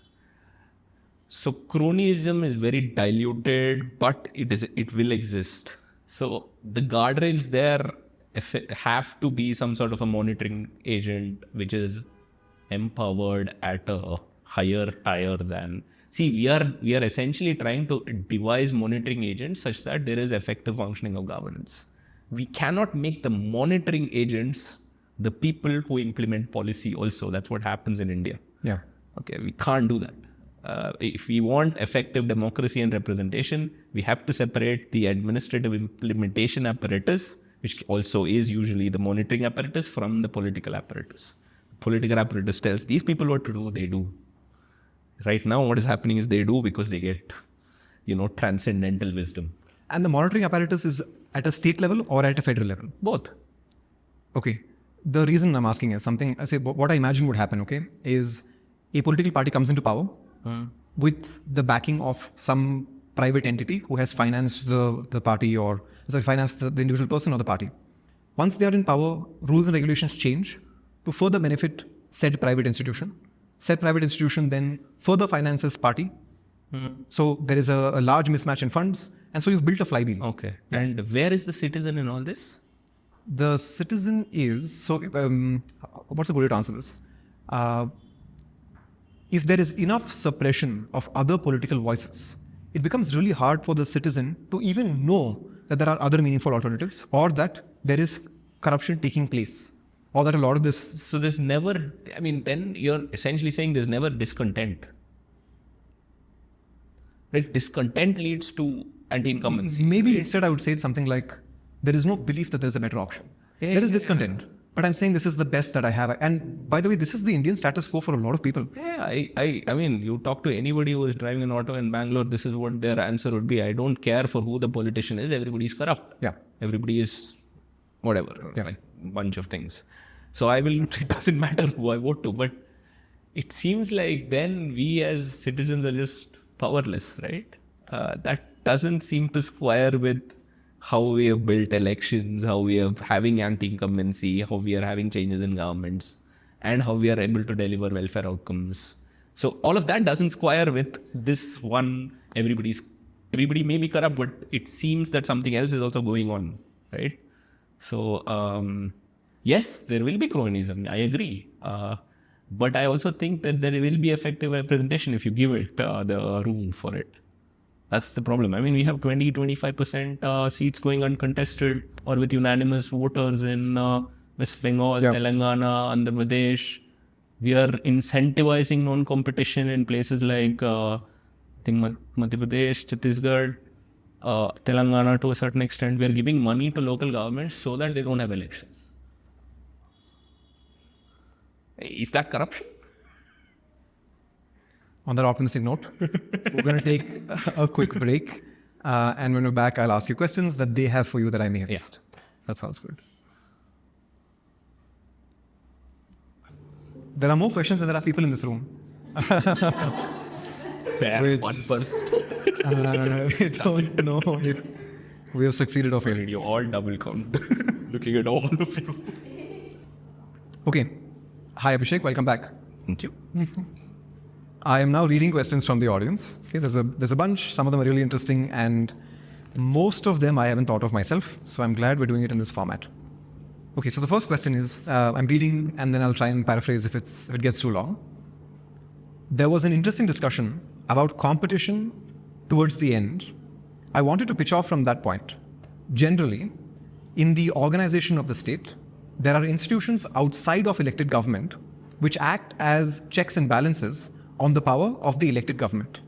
So cronyism is very diluted, but it will exist. So the guardrails there have to be some sort of a monitoring agent which is empowered at a higher tier than. See, we are essentially trying to devise monitoring agents such that there is effective functioning of governance. We cannot make the monitoring agents the people who implement policy also. That's what happens in India. Yeah. Okay, we can't do that. If we want effective democracy and representation, we have to separate the administrative implementation apparatus, which also is usually the monitoring apparatus, from the political apparatus. Political apparatus tells these people what to do, they do. Right now, what is happening is they do because they get, transcendental wisdom. And the monitoring apparatus is at a state level or at a federal level? Both. Okay. The reason I'm asking is what I imagine would happen, okay, is a political party comes into power with the backing of some private entity who has financed the party or financed the individual person or the party. Once they are in power, rules and regulations change to further benefit said private institution. Said private institution then further finances party. So there is a large mismatch in funds, and so you've built a flywheel. Okay. And where is the citizen in all this? The citizen is, so what's the good way to answer this? If there is enough suppression of other political voices, it becomes really hard for the citizen to even know that there are other meaningful alternatives, or that there is corruption taking place, or that a lot of this... So there's never, I mean, then you're essentially saying there's never discontent. Right? Discontent leads to anti-incumbency. Maybe instead I would say something like, there is no belief that there's a better option. There is discontent. But I'm saying this is the best that I have. And by the way, this is the Indian status quo for a lot of people. Yeah, I mean, you talk to anybody who is driving an auto in Bangalore, this is what their answer would be. I don't care for who the politician is. Everybody is corrupt. Yeah. Everybody is whatever, Yeah. like a bunch of things. So it doesn't matter who I vote to. But it seems like then we as citizens are just powerless, right? That doesn't seem to square with how we have built elections, how we are having anti-incumbency, how we are having changes in governments, and how we are able to deliver welfare outcomes. So all of that doesn't square with this one, everybody may be corrupt, but it seems that something else is also going on, right? So yes, there will be cronyism, I agree. But I also think that there will be effective representation if you give it the room for it. That's the problem. I mean, we have 20-25% seats going uncontested or with unanimous voters in West Bengal, Telangana, Andhra Pradesh. We are incentivizing non-competition in places like I think Madhya Pradesh, Chhattisgarh, Telangana to a certain extent. We are giving money to local governments so that they don't have elections. Is that corruption? On that optimistic note, we're going to take a quick break. And when we're back, I'll ask you questions that they have for you that I may have missed. That sounds good. There are more questions than there are people in this room. One person. We don't know if we have succeeded or failed. You all double count. Looking at all of you. Okay. Hi, Abhishek. Welcome back. Thank you. I am now reading questions from the audience. Okay, there's a bunch. Some of them are really interesting, and most of them I haven't thought of myself. So I'm glad we're doing it in this format. Okay, so the first question is, I'm reading and then I'll try and paraphrase if it gets too long. There was an interesting discussion about competition towards the end. I wanted to pitch off from that point. Generally, in the organization of the state, there are institutions outside of elected government which act as checks and balances on the power of the elected government.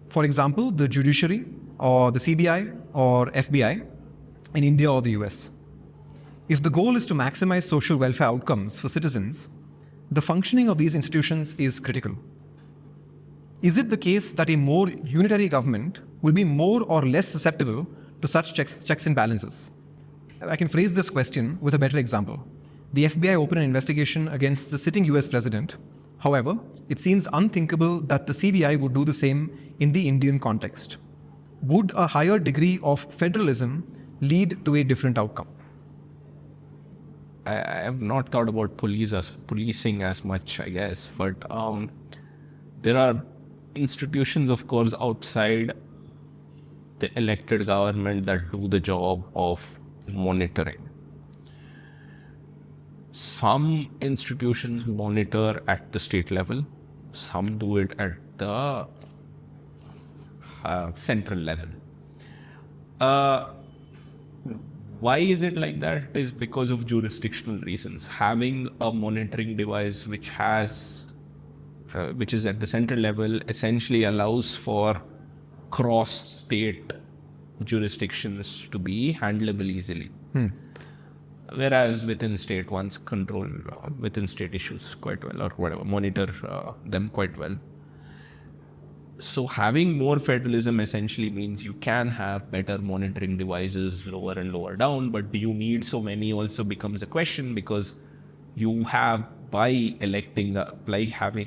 For example, the judiciary or the CBI or FBI in India or the US. If the goal is to maximize social welfare outcomes for citizens, the functioning of these institutions is critical. Is it the case that a more unitary government will be more or less susceptible to such checks and balances? I can phrase this question with a better example. The FBI opened an investigation against the sitting US president. However, it seems unthinkable that the CBI would do the same in the Indian context. Would a higher degree of federalism lead to a different outcome? I have not thought about policing as much, I guess, but there are institutions, of course, outside the elected government that do the job of monitoring. Some institutions monitor at the state level, some do it at the central level. Why is it like that? It is because of jurisdictional reasons. Having a monitoring device which is at the central level essentially allows for cross-state jurisdictions to be handleable easily. Whereas within state, one's control within state issues quite well, or whatever, monitor them quite well. So having more federalism essentially means you can have better monitoring devices lower and lower down, but do you need so many also becomes a question, because you have, by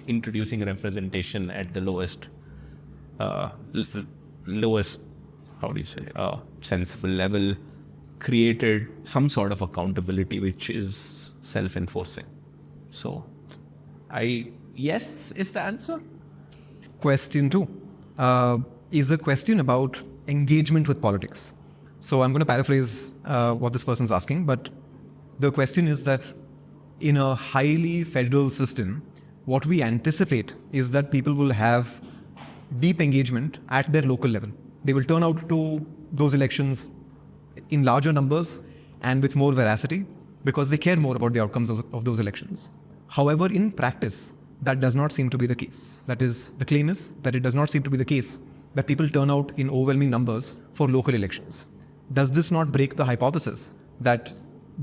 introducing representation at the lowest lowest, sensible level, created some sort of accountability which is self-enforcing. So, yes is the answer. Question 2 is a question about engagement with politics. So I'm going to paraphrase what this person's asking, but the question is that in a highly federal system, what we anticipate is that people will have deep engagement at their local level. They will turn out to those elections in larger numbers and with more veracity because they care more about the outcomes of those elections. However, in practice, that does not seem to be the case. That is, the claim is that it does not seem to be the case that people turn out in overwhelming numbers for local elections. Does this not break the hypothesis that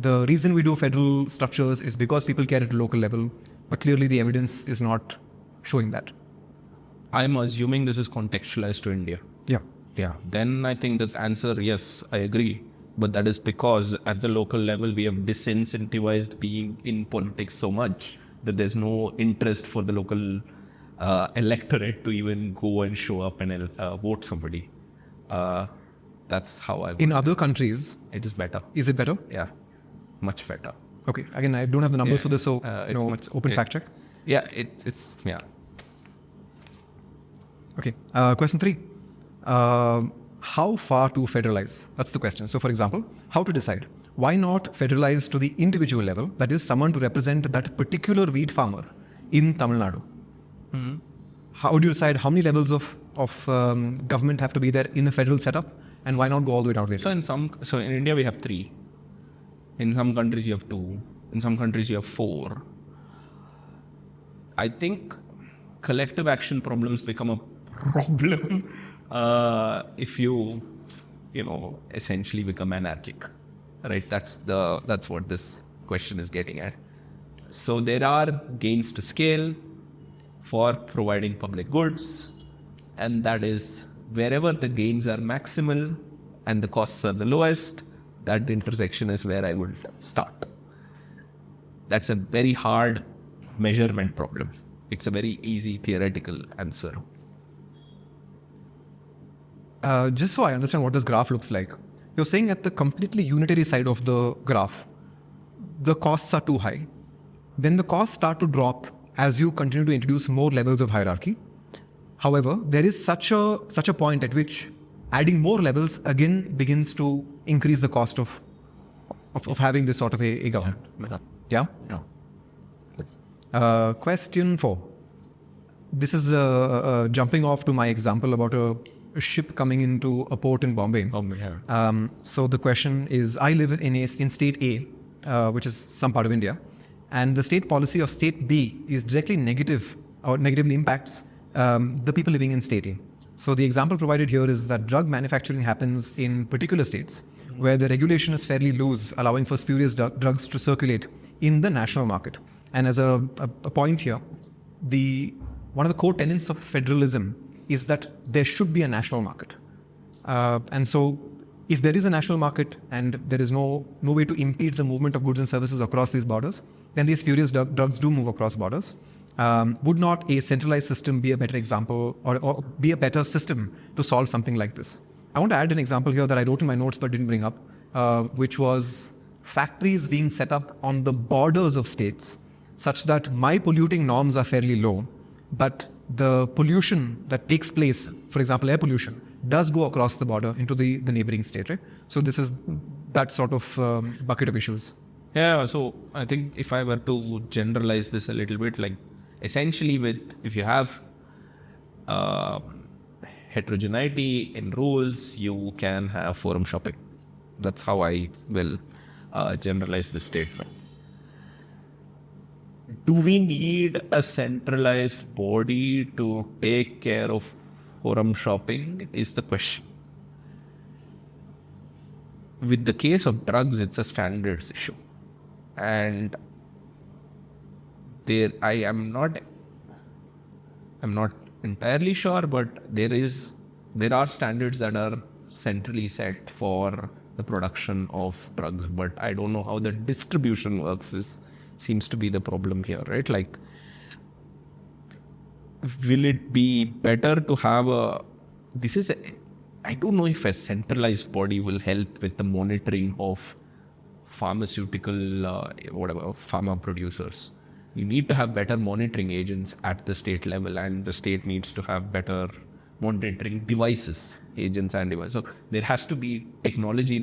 the reason we do federal structures is because people care at a local level, but clearly the evidence is not showing that? I'm assuming this is contextualized to India. Yeah. Then I think the answer, yes, I agree. But that is because at the local level, we have disincentivized being in politics so much that there's no interest for the local electorate to even go and show up and vote somebody. That's how I... In other countries... It is better. Is it better? Yeah, much better. Okay. Again, I don't have the numbers for this, so it's open fact check. Yeah, it's... Okay. Question 3. How far to federalize? That's the question. So, for example, how to decide? Why not federalize to the individual level? That is, someone to represent that particular wheat farmer in Tamil Nadu. Mm-hmm. How do you decide how many levels of government have to be there in the federal setup? And why not go all the way down there? So in India, we have 3. In some countries, you have 2. In some countries, you have 4. I think collective action problems become a problem if you essentially become anarchic, right? That's what this question is getting at. So there are gains to scale for providing public goods, and that is wherever the gains are maximal and the costs are the lowest, that intersection is where I would start. That's a very hard measurement problem. It's a very easy theoretical answer. Just so I understand what this graph looks like, you're saying at the completely unitary side of the graph, the costs are too high. Then the costs start to drop as you continue to introduce more levels of hierarchy. However, there is such a point at which adding more levels again begins to increase the cost of having this sort of a government. Yeah? Question 4. This is jumping off to my example about a ship coming into a port in Bombay. So the question is, I live in state A, which is some part of India, and the state policy of state B is directly negative or negatively impacts the people living in state A. So the example provided here is that drug manufacturing happens in particular states where the regulation is fairly loose, allowing for spurious drugs to circulate in the national market. And as a point here, one of the core tenets of federalism is that there should be a national market. And so if there is a national market and there is no way to impede the movement of goods and services across these borders, then these spurious drugs do move across borders. Would not a centralized system be a better example or be a better system to solve something like this? I want to add an example here that I wrote in my notes but didn't bring up, which was factories being set up on the borders of states such that my polluting norms are fairly low, but the pollution that takes place, for example, air pollution, does go across the border into the neighboring state, right? So this is that sort of bucket of issues. Yeah, so I think if I were to generalize this a little bit, like essentially if you have heterogeneity in rules, you can have forum shopping. That's how I will generalize this statement. Do we need a centralized body to take care of forum shopping is the question. With the case of drugs, it's a standards issue. And I'm not entirely sure, but there are standards that are centrally set for the production of drugs, but I don't know how the distribution works. This seems to be the problem here, right? Like, will it be better to have I don't know if a centralized body will help with the monitoring of pharmaceutical, pharma producers. You need to have better monitoring agents at the state level, and the state needs to have better monitoring devices, agents and devices. So there has to be technology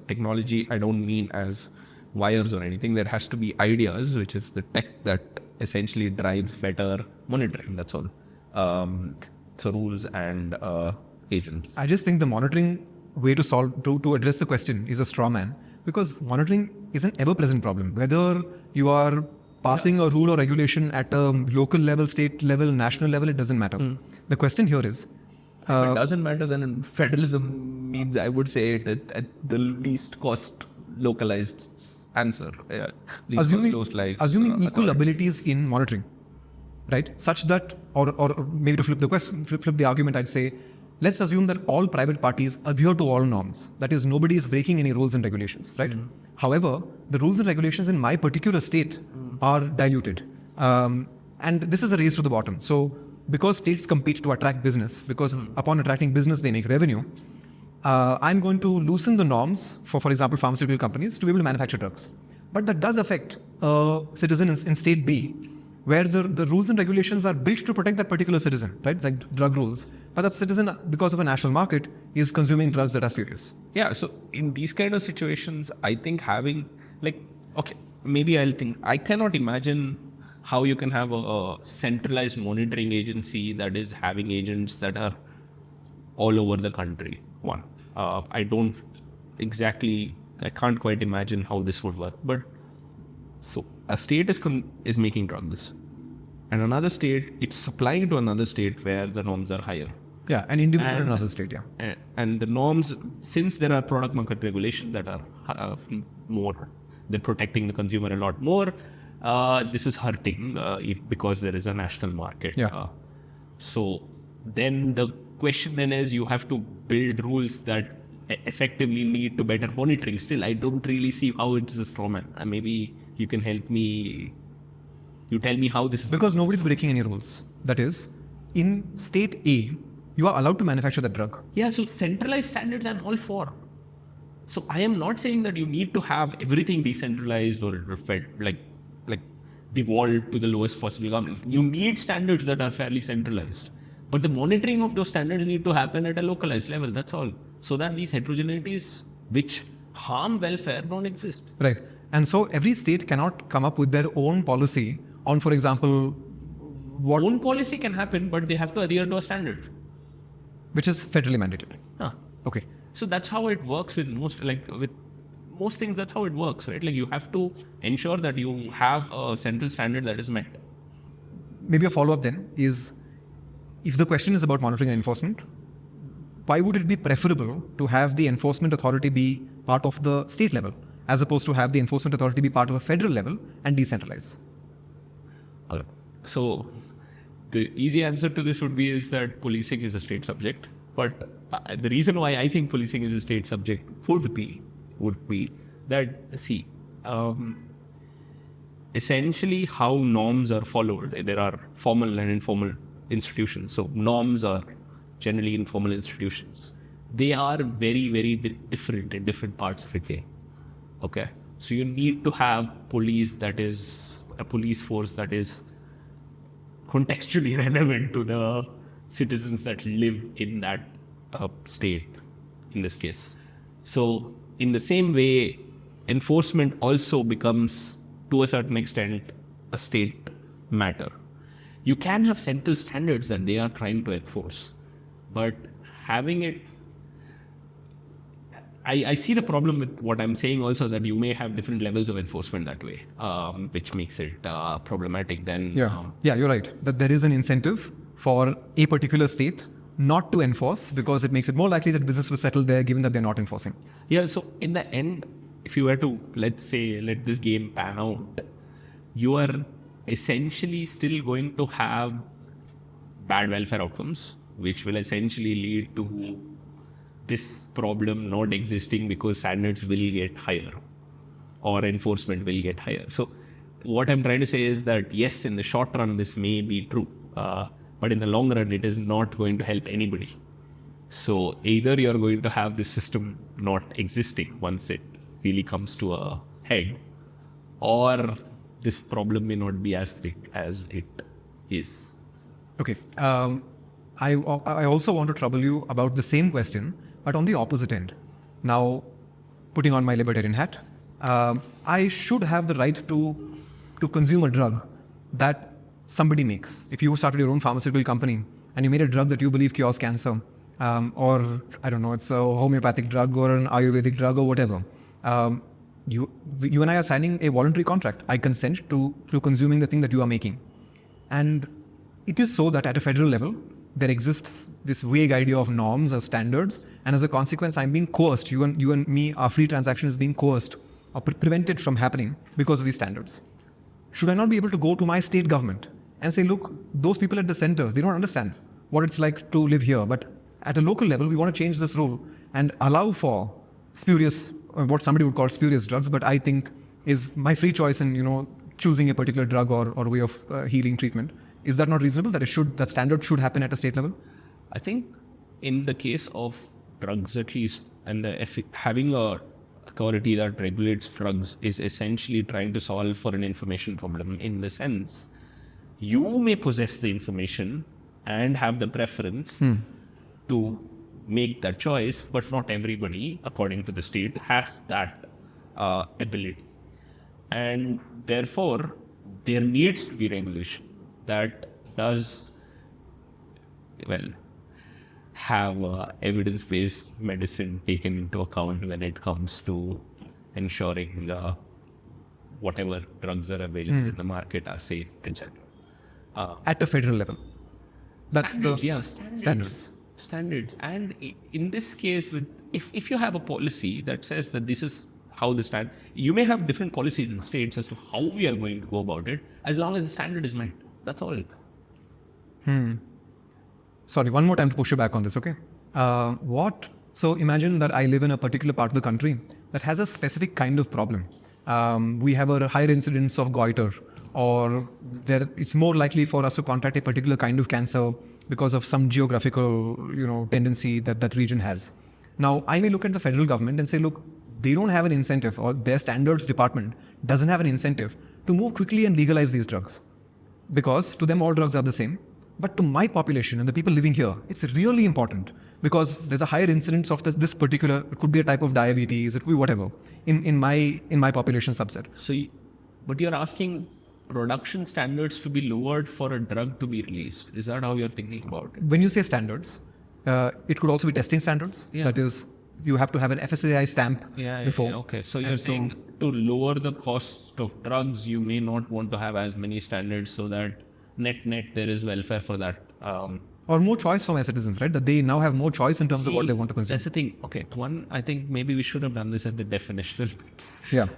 technology, I don't mean as wires or anything. There has to be ideas, which is the tech that essentially drives better monitoring. That's all. So rules and agents. I just think the monitoring way to address the question is a straw man, because monitoring is an ever-present problem. Whether you are passing a rule or regulation at a local level, state level, national level, it doesn't matter. The question here is, if it doesn't matter, then federalism means, I would say, that at the least cost localized answer. Assuming equal abilities in monitoring, right? Such that, or maybe to flip the argument, I'd say, let's assume that all private parties adhere to all norms. That is, nobody is breaking any rules and regulations, right? However, the rules and regulations in my particular state are diluted. And this is a race to the bottom. So because states compete to attract business, because upon attracting business, they make revenue, I'm going to loosen the norms for example, pharmaceutical companies to be able to manufacture drugs. But that does affect a citizen in state B, where the rules and regulations are built to protect that particular citizen, right? Like drug rules. But that citizen, because of a national market, is consuming drugs that are spurious. Yeah, so in these kind of situations, I think having, I cannot imagine how you can have a centralized monitoring agency that is having agents that are all over the country. I can't quite imagine how this would work. But so a state is making drugs, and another state, it's supplying to another state where the norms are higher. Yeah, an individual in another state, yeah. And the norms, since there are product market regulations that are more, they're protecting the consumer a lot more. This is hurting because there is a national market. Yeah. So then the question then is, you have to build rules that effectively lead to better monitoring. Still, I don't really see how it is a straw man. Maybe you can help me. You tell me how this is. Because nobody's breaking any rules. That is, in state A, you are allowed to manufacture the drug. Yeah, so centralized standards I'm all for. So I am not saying that you need to have everything decentralized or like devolved to the lowest possible government. You need standards that are fairly centralized. But the monitoring of those standards need to happen at a localized level, that's all. So that these heterogeneities which harm welfare don't exist. Right. And so every state cannot come up with their own policy on, for example, what... Own policy can happen, but they have to adhere to a standard. Which is federally mandated. Okay. So that's how it works with most things, that's how it works, right? Like you have to ensure that you have a central standard that is met. Maybe a follow-up then is, if the question is about monitoring and enforcement, why would it be preferable to have the enforcement authority be part of the state level, as opposed to have the enforcement authority be part of a federal level and decentralize? So the easy answer to this would be is that policing is a state subject. But the reason why I think policing is a state subject would be that, essentially how norms are followed. There are formal and informal institutions. So norms are generally informal institutions. They are very, very different in different parts of India. Okay. So you need to have a police force that is contextually relevant to the citizens that live in that state, in this case. So in the same way, enforcement also becomes, to a certain extent, a state matter. You can have central standards that they are trying to enforce, but having it, I see the problem with what I'm saying also, that you may have different levels of enforcement that way, which makes it problematic then. Yeah, you're right. That there is an incentive for a particular state not to enforce, because it makes it more likely that business will settle there, given that they're not enforcing. Yeah, so in the end, if you were to, let's say, let this game pan out, you are essentially still going to have bad welfare outcomes, which will essentially lead to this problem not existing because standards will get higher or enforcement will get higher. So what I'm trying to say is that yes, in the short run, this may be true. but in the long run, it is not going to help anybody. So either you're going to have this system not existing once it really comes to a head, or this problem may not be as big as it is. Okay. I also want to trouble you about the same question, but on the opposite end. Now, putting on my libertarian hat, I should have the right to consume a drug that somebody makes. If you started your own pharmaceutical company and you made a drug that you believe cures cancer, or I don't know, it's a homeopathic drug or an Ayurvedic drug or whatever, you and I are signing a voluntary contract. I consent to consuming the thing that you are making. And it is so that at a federal level, there exists this vague idea of norms or standards, and as a consequence, I'm being coerced. You and me, our free transaction is being coerced or prevented from happening because of these standards. Should I not be able to go to my state government and say, look, those people at the center, they don't understand what it's like to live here, but at a local level, we want to change this rule and allow for spurious, what somebody would call spurious drugs, but I think is my free choice in, choosing a particular drug or way of healing treatment. Is that not reasonable that standard should happen at a state level? I think in the case of drugs at least, and having a authority that regulates drugs is essentially trying to solve for an information problem, in the sense you may possess the information and have the preference to make that choice, but not everybody, according to the state, has that ability. And therefore, there needs to be regulation that does, have evidence-based medicine taken into account when it comes to ensuring whatever drugs are available in the market are safe, etc. At a federal level. That's Standards. And in this case, if you have a policy that says that this is how the standard, you may have different policies in states as to how we are going to go about it, as long as the standard is met. That's all. Sorry, one more time to push you back on this, okay? So imagine that I live in a particular part of the country that has a specific kind of problem. We have a higher incidence of goiter, or it's more likely for us to contract a particular kind of cancer because of some geographical, tendency that region has. Now, I may look at the federal government and say, look, they don't have an incentive, or their standards department doesn't have an incentive to move quickly and legalize these drugs. Because to them, all drugs are the same. But to my population and the people living here, it's really important because there's a higher incidence of this particular, it could be a type of diabetes, it could be whatever, in my population subset. But you're asking production standards to be lowered for a drug to be released. Is that how you're thinking about it? When you say standards, it could also be testing standards. Yeah. That is, you have to have an FSSAI stamp before. Yeah, okay. So you're saying to lower the cost of drugs, you may not want to have as many standards so that net there is welfare for that. Or more choice for my citizens, right? That they now have more choice in terms of what they want to consume. That's the thing. Okay. One, I think maybe we should have done this at the definitional bits. Yeah.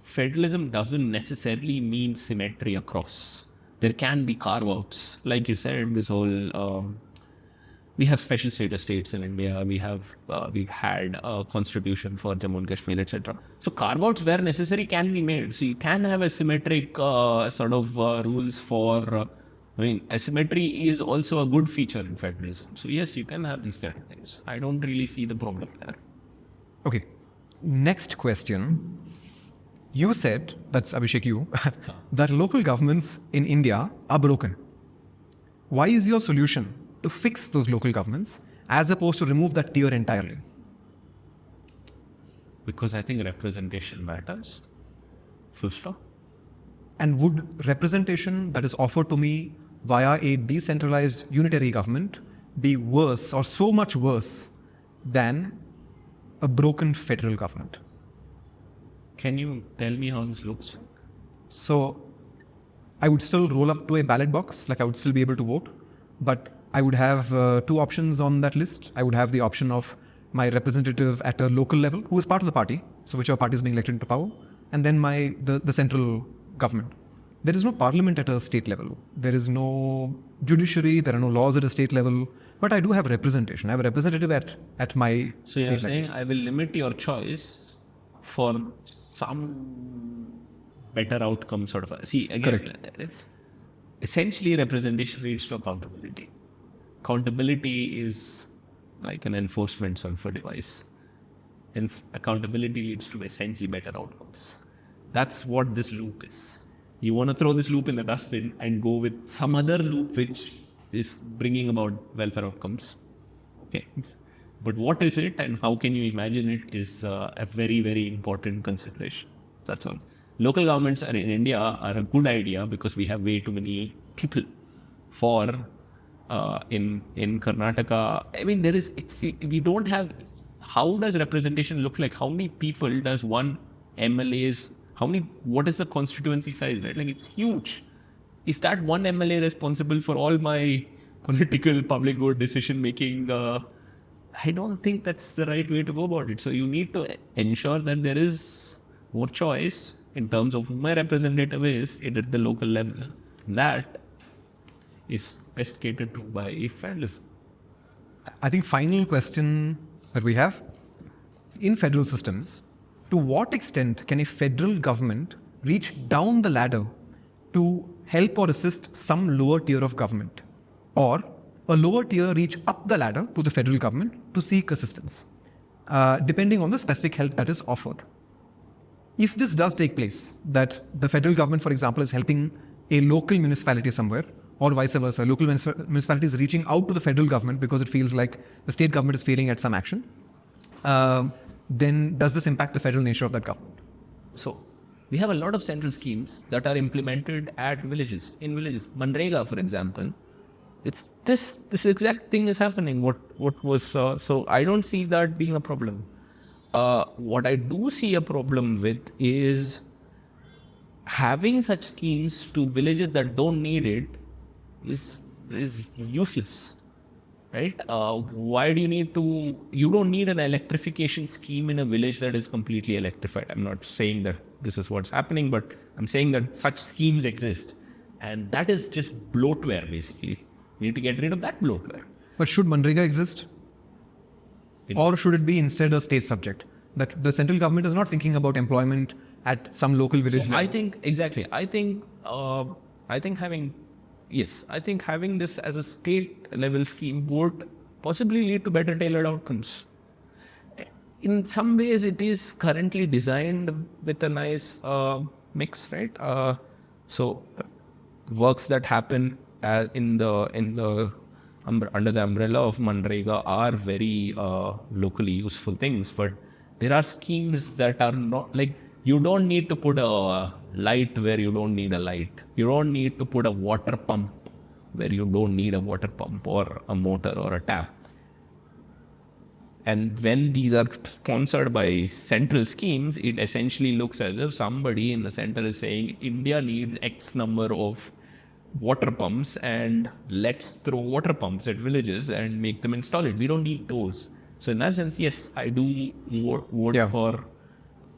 Federalism doesn't necessarily mean symmetry across. There can be carve-outs. Like you said, this whole... we have special status states in India. We've had a constitution for Jammu and Kashmir, etc. So carve-outs where necessary can be made. So you can have asymmetric rules for... asymmetry is also a good feature in federalism. So yes, you can have these kind of things. I don't really see the problem there. Okay. Next question. You said, that's Abhishek, that local governments in India are broken. Why is your solution to fix those local governments as opposed to remove that tier entirely? Because I think representation matters. Full stop. And would representation that is offered to me via a decentralized unitary government be worse or so much worse than a broken federal government? Can you tell me how this looks? So I would still roll up to a ballot box, like I would still be able to vote, but I would have two options on that list. I would have the option of my representative at a local level, who is part of the party, so whichever party is being elected into power, and then the central government. There is no parliament at a state level. There is no judiciary. There are no laws at a state level. But I do have representation. I have a representative at my state level. So you're saying I will limit your choice for some better outcome sort of. See, again, essentially representation leads to accountability. Accountability is like an enforcement sort of a device. And accountability leads to essentially better outcomes. That's what this loop is. You want to throw this loop in the dustbin and go with some other loop which is bringing about welfare outcomes. Okay. But what is it and how can you imagine it is a very, very important consideration. That's all. Local governments in India are a good idea because we have way too many people. For in Karnataka, I mean, we don't have. How does representation look like? How many people does one MLA's? What is the constituency size? Right? Like it's huge. Is that one MLA responsible for all my political public good decision making? I don't think that's the right way to go about it. So you need to ensure that there is more choice in terms of who my representative is at the local level. That is best catered to by federalism. I think final question that we have, in federal systems, to what extent can a federal government reach down the ladder to help or assist some lower tier of government, or a lower tier reach up the ladder to the federal government to seek assistance, depending on the specific help that is offered? If this does take place, that the federal government, for example, is helping a local municipality somewhere, or vice versa, local municipality is reaching out to the federal government because it feels like the state government is failing at some action, then does this impact the federal nature of that government? So, we have a lot of central schemes that are implemented at villages. In villages, Manrega, for example, it's this exact thing is happening. What was so I don't see that being a problem. What I do see a problem with is having such schemes to villages that don't need it is useless, right? Why do you don't need an electrification scheme in a village that is completely electrified. I'm not saying that this is what's happening, but I'm saying that such schemes exist. And that is just bloatware, basically. We need to get rid of that bloatware. But should Manrega exist? Or should it be instead a state subject? That the central government is not thinking about employment at some local village level. I think having this as a state level scheme would possibly lead to better tailored outcomes. In some ways, it is currently designed with a nice mix, right? So works that happen under the umbrella of Manrega are very locally useful things, but there are schemes that are not like, you don't need to put a light where you don't need a light. You don't need to put a water pump where you don't need a water pump or a motor or a tap. And when these are sponsored by central schemes, it essentially looks as if somebody in the center is saying India needs X number of water pumps and let's throw water pumps at villages and make them install it. We don't need those. So in that sense, yes, I do vote for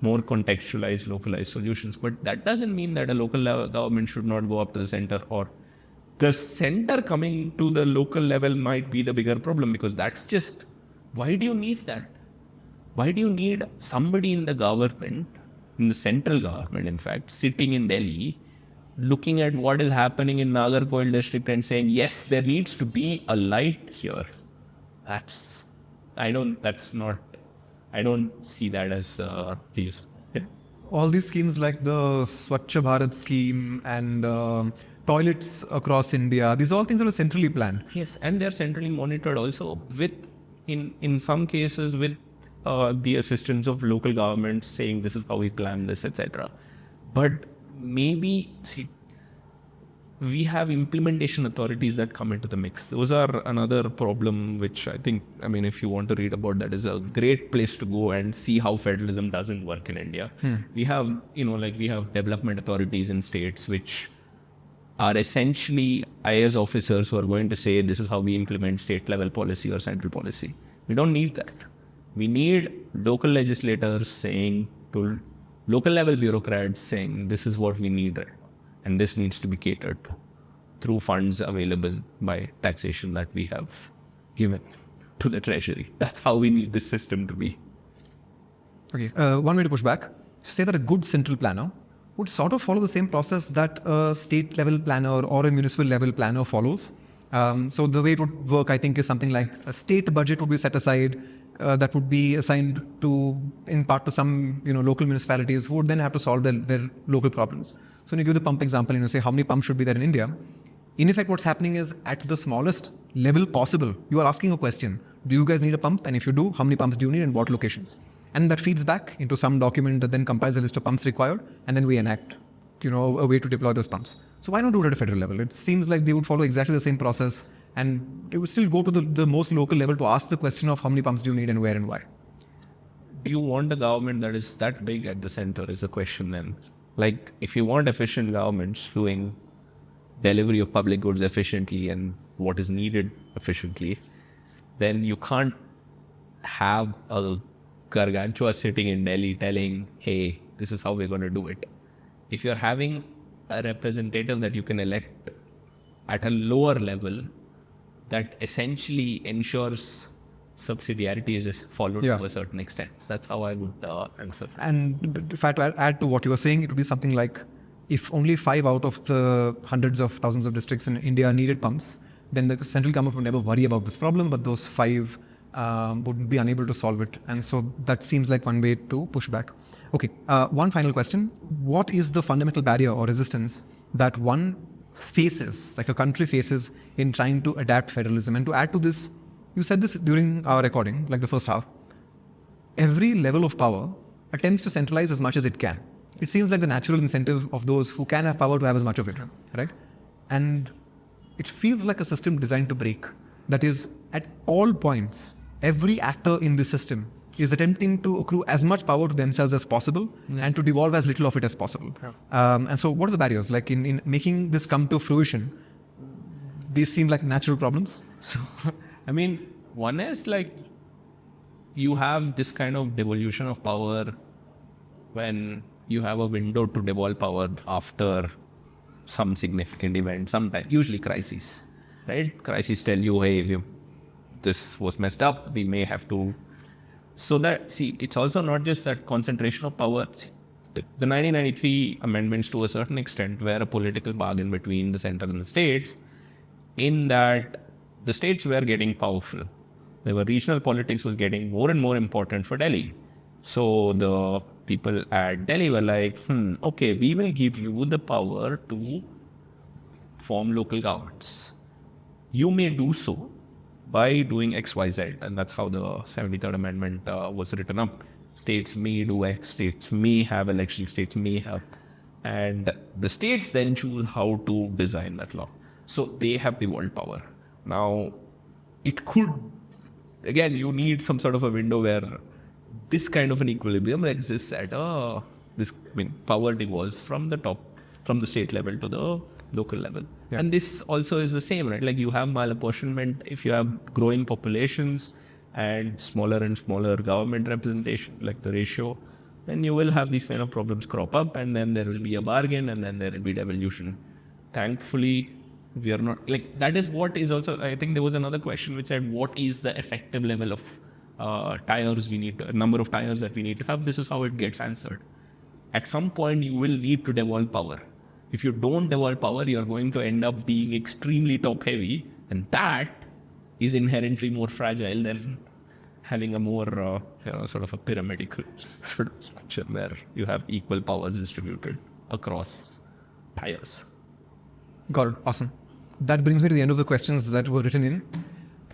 more contextualized, localized solutions. But that doesn't mean that a local government should not go up to the center, or the center coming to the local level might be the bigger problem, because that's just, why do you need that? Why do you need somebody in the government, in the central government, in fact, sitting in Delhi, looking at what is happening in Nagarkoil district and saying, yes, there needs to be a light here? I don't see that as use. Yeah. All these schemes like the Swachh Bharat scheme and toilets across India, these are all things that are centrally planned. Yes, and they're centrally monitored also, with, in some cases, with the assistance of local governments saying this is how we plan this, etc. But maybe, see, we have implementation authorities that come into the mix. Those are another problem, which I think, if you want to read about that, is a great place to go and see how federalism doesn't work in India. We have, we have development authorities in states which are essentially IAS officers who are going to say this is how we implement state level policy or central policy. We don't need that. We need local legislators saying to local level bureaucrats saying this is what we need, and this needs to be catered to through funds available by taxation that we have given to the treasury. That's how we need this system to be. Okay, one way to push back, say that a good central planner would sort of follow the same process that a state level planner or a municipal level planner follows. So the way it would work, I think, is something like a state budget would be set aside that would be assigned to, in part, to some local municipalities who would then have to solve their local problems. So when you give the pump example, say how many pumps should be there in India. In effect, what's happening is at the smallest level possible, you are asking a question. Do you guys need a pump? And if you do, how many pumps do you need and what locations? And that feeds back into some document that then compiles a list of pumps required, and then we enact, a way to deploy those pumps. So why not do it at a federal level? It seems like they would follow exactly the same process, and it would still go to the most local level to ask the question of how many pumps do you need and where and why. Do you want a government that is that big at the center is the question then. Like, if you want efficient governments doing delivery of public goods efficiently and what is needed efficiently, then you can't have a gargantua sitting in Delhi telling, hey, this is how we're going to do it. If you're having a representative that you can elect at a lower level, that essentially ensures subsidiarity is followed to a certain extent. That's how I would answer. And if I had to add to what you were saying, it would be something like, if only 5 out of the hundreds of thousands of districts in India needed pumps, then the central government would never worry about this problem, but those 5 would be unable to solve it. And so that seems like one way to push back. Okay, one final question. What is the fundamental barrier or resistance that one faces, like a country faces, in trying to adapt federalism? And to add to this, you said this during our recording, like the first half, every level of power attempts to centralize as much as it can. It seems like the natural incentive of those who can have power to have as much of it, right? And it feels like a system designed to break. That is, at all points, every actor in the system is attempting to accrue as much power to themselves as possible and to devolve as little of it as possible. And so what are the barriers? Like in making this come to fruition, these seem like natural problems? So, I mean, one is like, you have this kind of devolution of power when you have a window to devolve power after some significant event, sometimes, usually crises, right? Crises tell you, hey, this was messed up, we may have to. So that, see, it's also not just that concentration of power. The 1993 amendments to a certain extent were a political bargain between the center and the states, in that the states were getting powerful. There were regional politics was getting more and more important for Delhi. So the people at Delhi were like, okay, we will give you the power to form local governments. You may do so by doing X, Y, Z. And that's how the 73rd Amendment was written up. States may do X, states may have elections, states may have. And the states then choose how to design that law. So they have the world power. Now, it could, again, you need some sort of a window where this kind of an equilibrium exists at power devolves from the top, from the state level to the local level. Yeah. And this also is the same, right? Like, you have malapportionment. If you have growing populations and smaller government representation, like the ratio, then you will have these kind of problems crop up, and then there will be a bargain, and then there will be devolution. Thankfully, we are not, like, that is what is also, I think there was another question which said, what is the effective level of tires we need, number of tires that we need to have? This is how it gets answered. At some point, you will need to devolve power. If you don't devolve power, you're going to end up being extremely top heavy, and that is inherently more fragile than having a more sort of a pyramidal structure where you have equal powers distributed across tires. Got it. Awesome. That brings me to the end of the questions that were written in.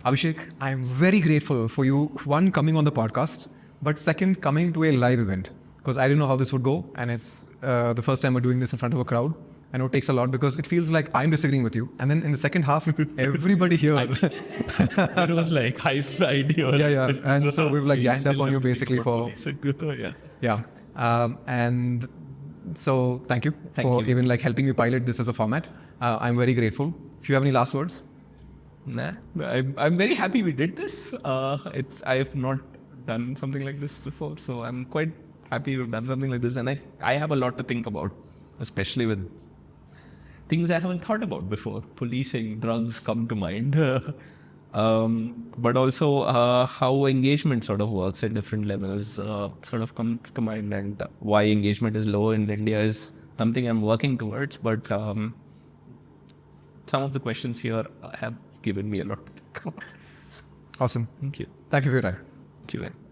Abhishek, I'm very grateful for you, one, coming on the podcast, but second, coming to a live event, because I didn't know how this would go, and it's the first time we're doing this in front of a crowd. I know it takes a lot because it feels like I'm disagreeing with you. And then in the second half, everybody here. It was like high fried here. Yeah. And so we've like ganged up on you basically for. Yeah. And so thank you for even like helping me pilot this as a format. I'm very grateful. If you have any last words? Nah, I'm very happy we did this. I have not done something like this before, so I'm quite happy we've done something like this. And I have a lot to think about, especially with things I haven't thought about before. Policing, drugs come to mind. But also how engagement sort of works at different levels sort of comes to mind, and why engagement is low in India is something I'm working towards, but some of the questions here have given me a lot to think about. Awesome. Thank you. Thank you for your time. Thank you.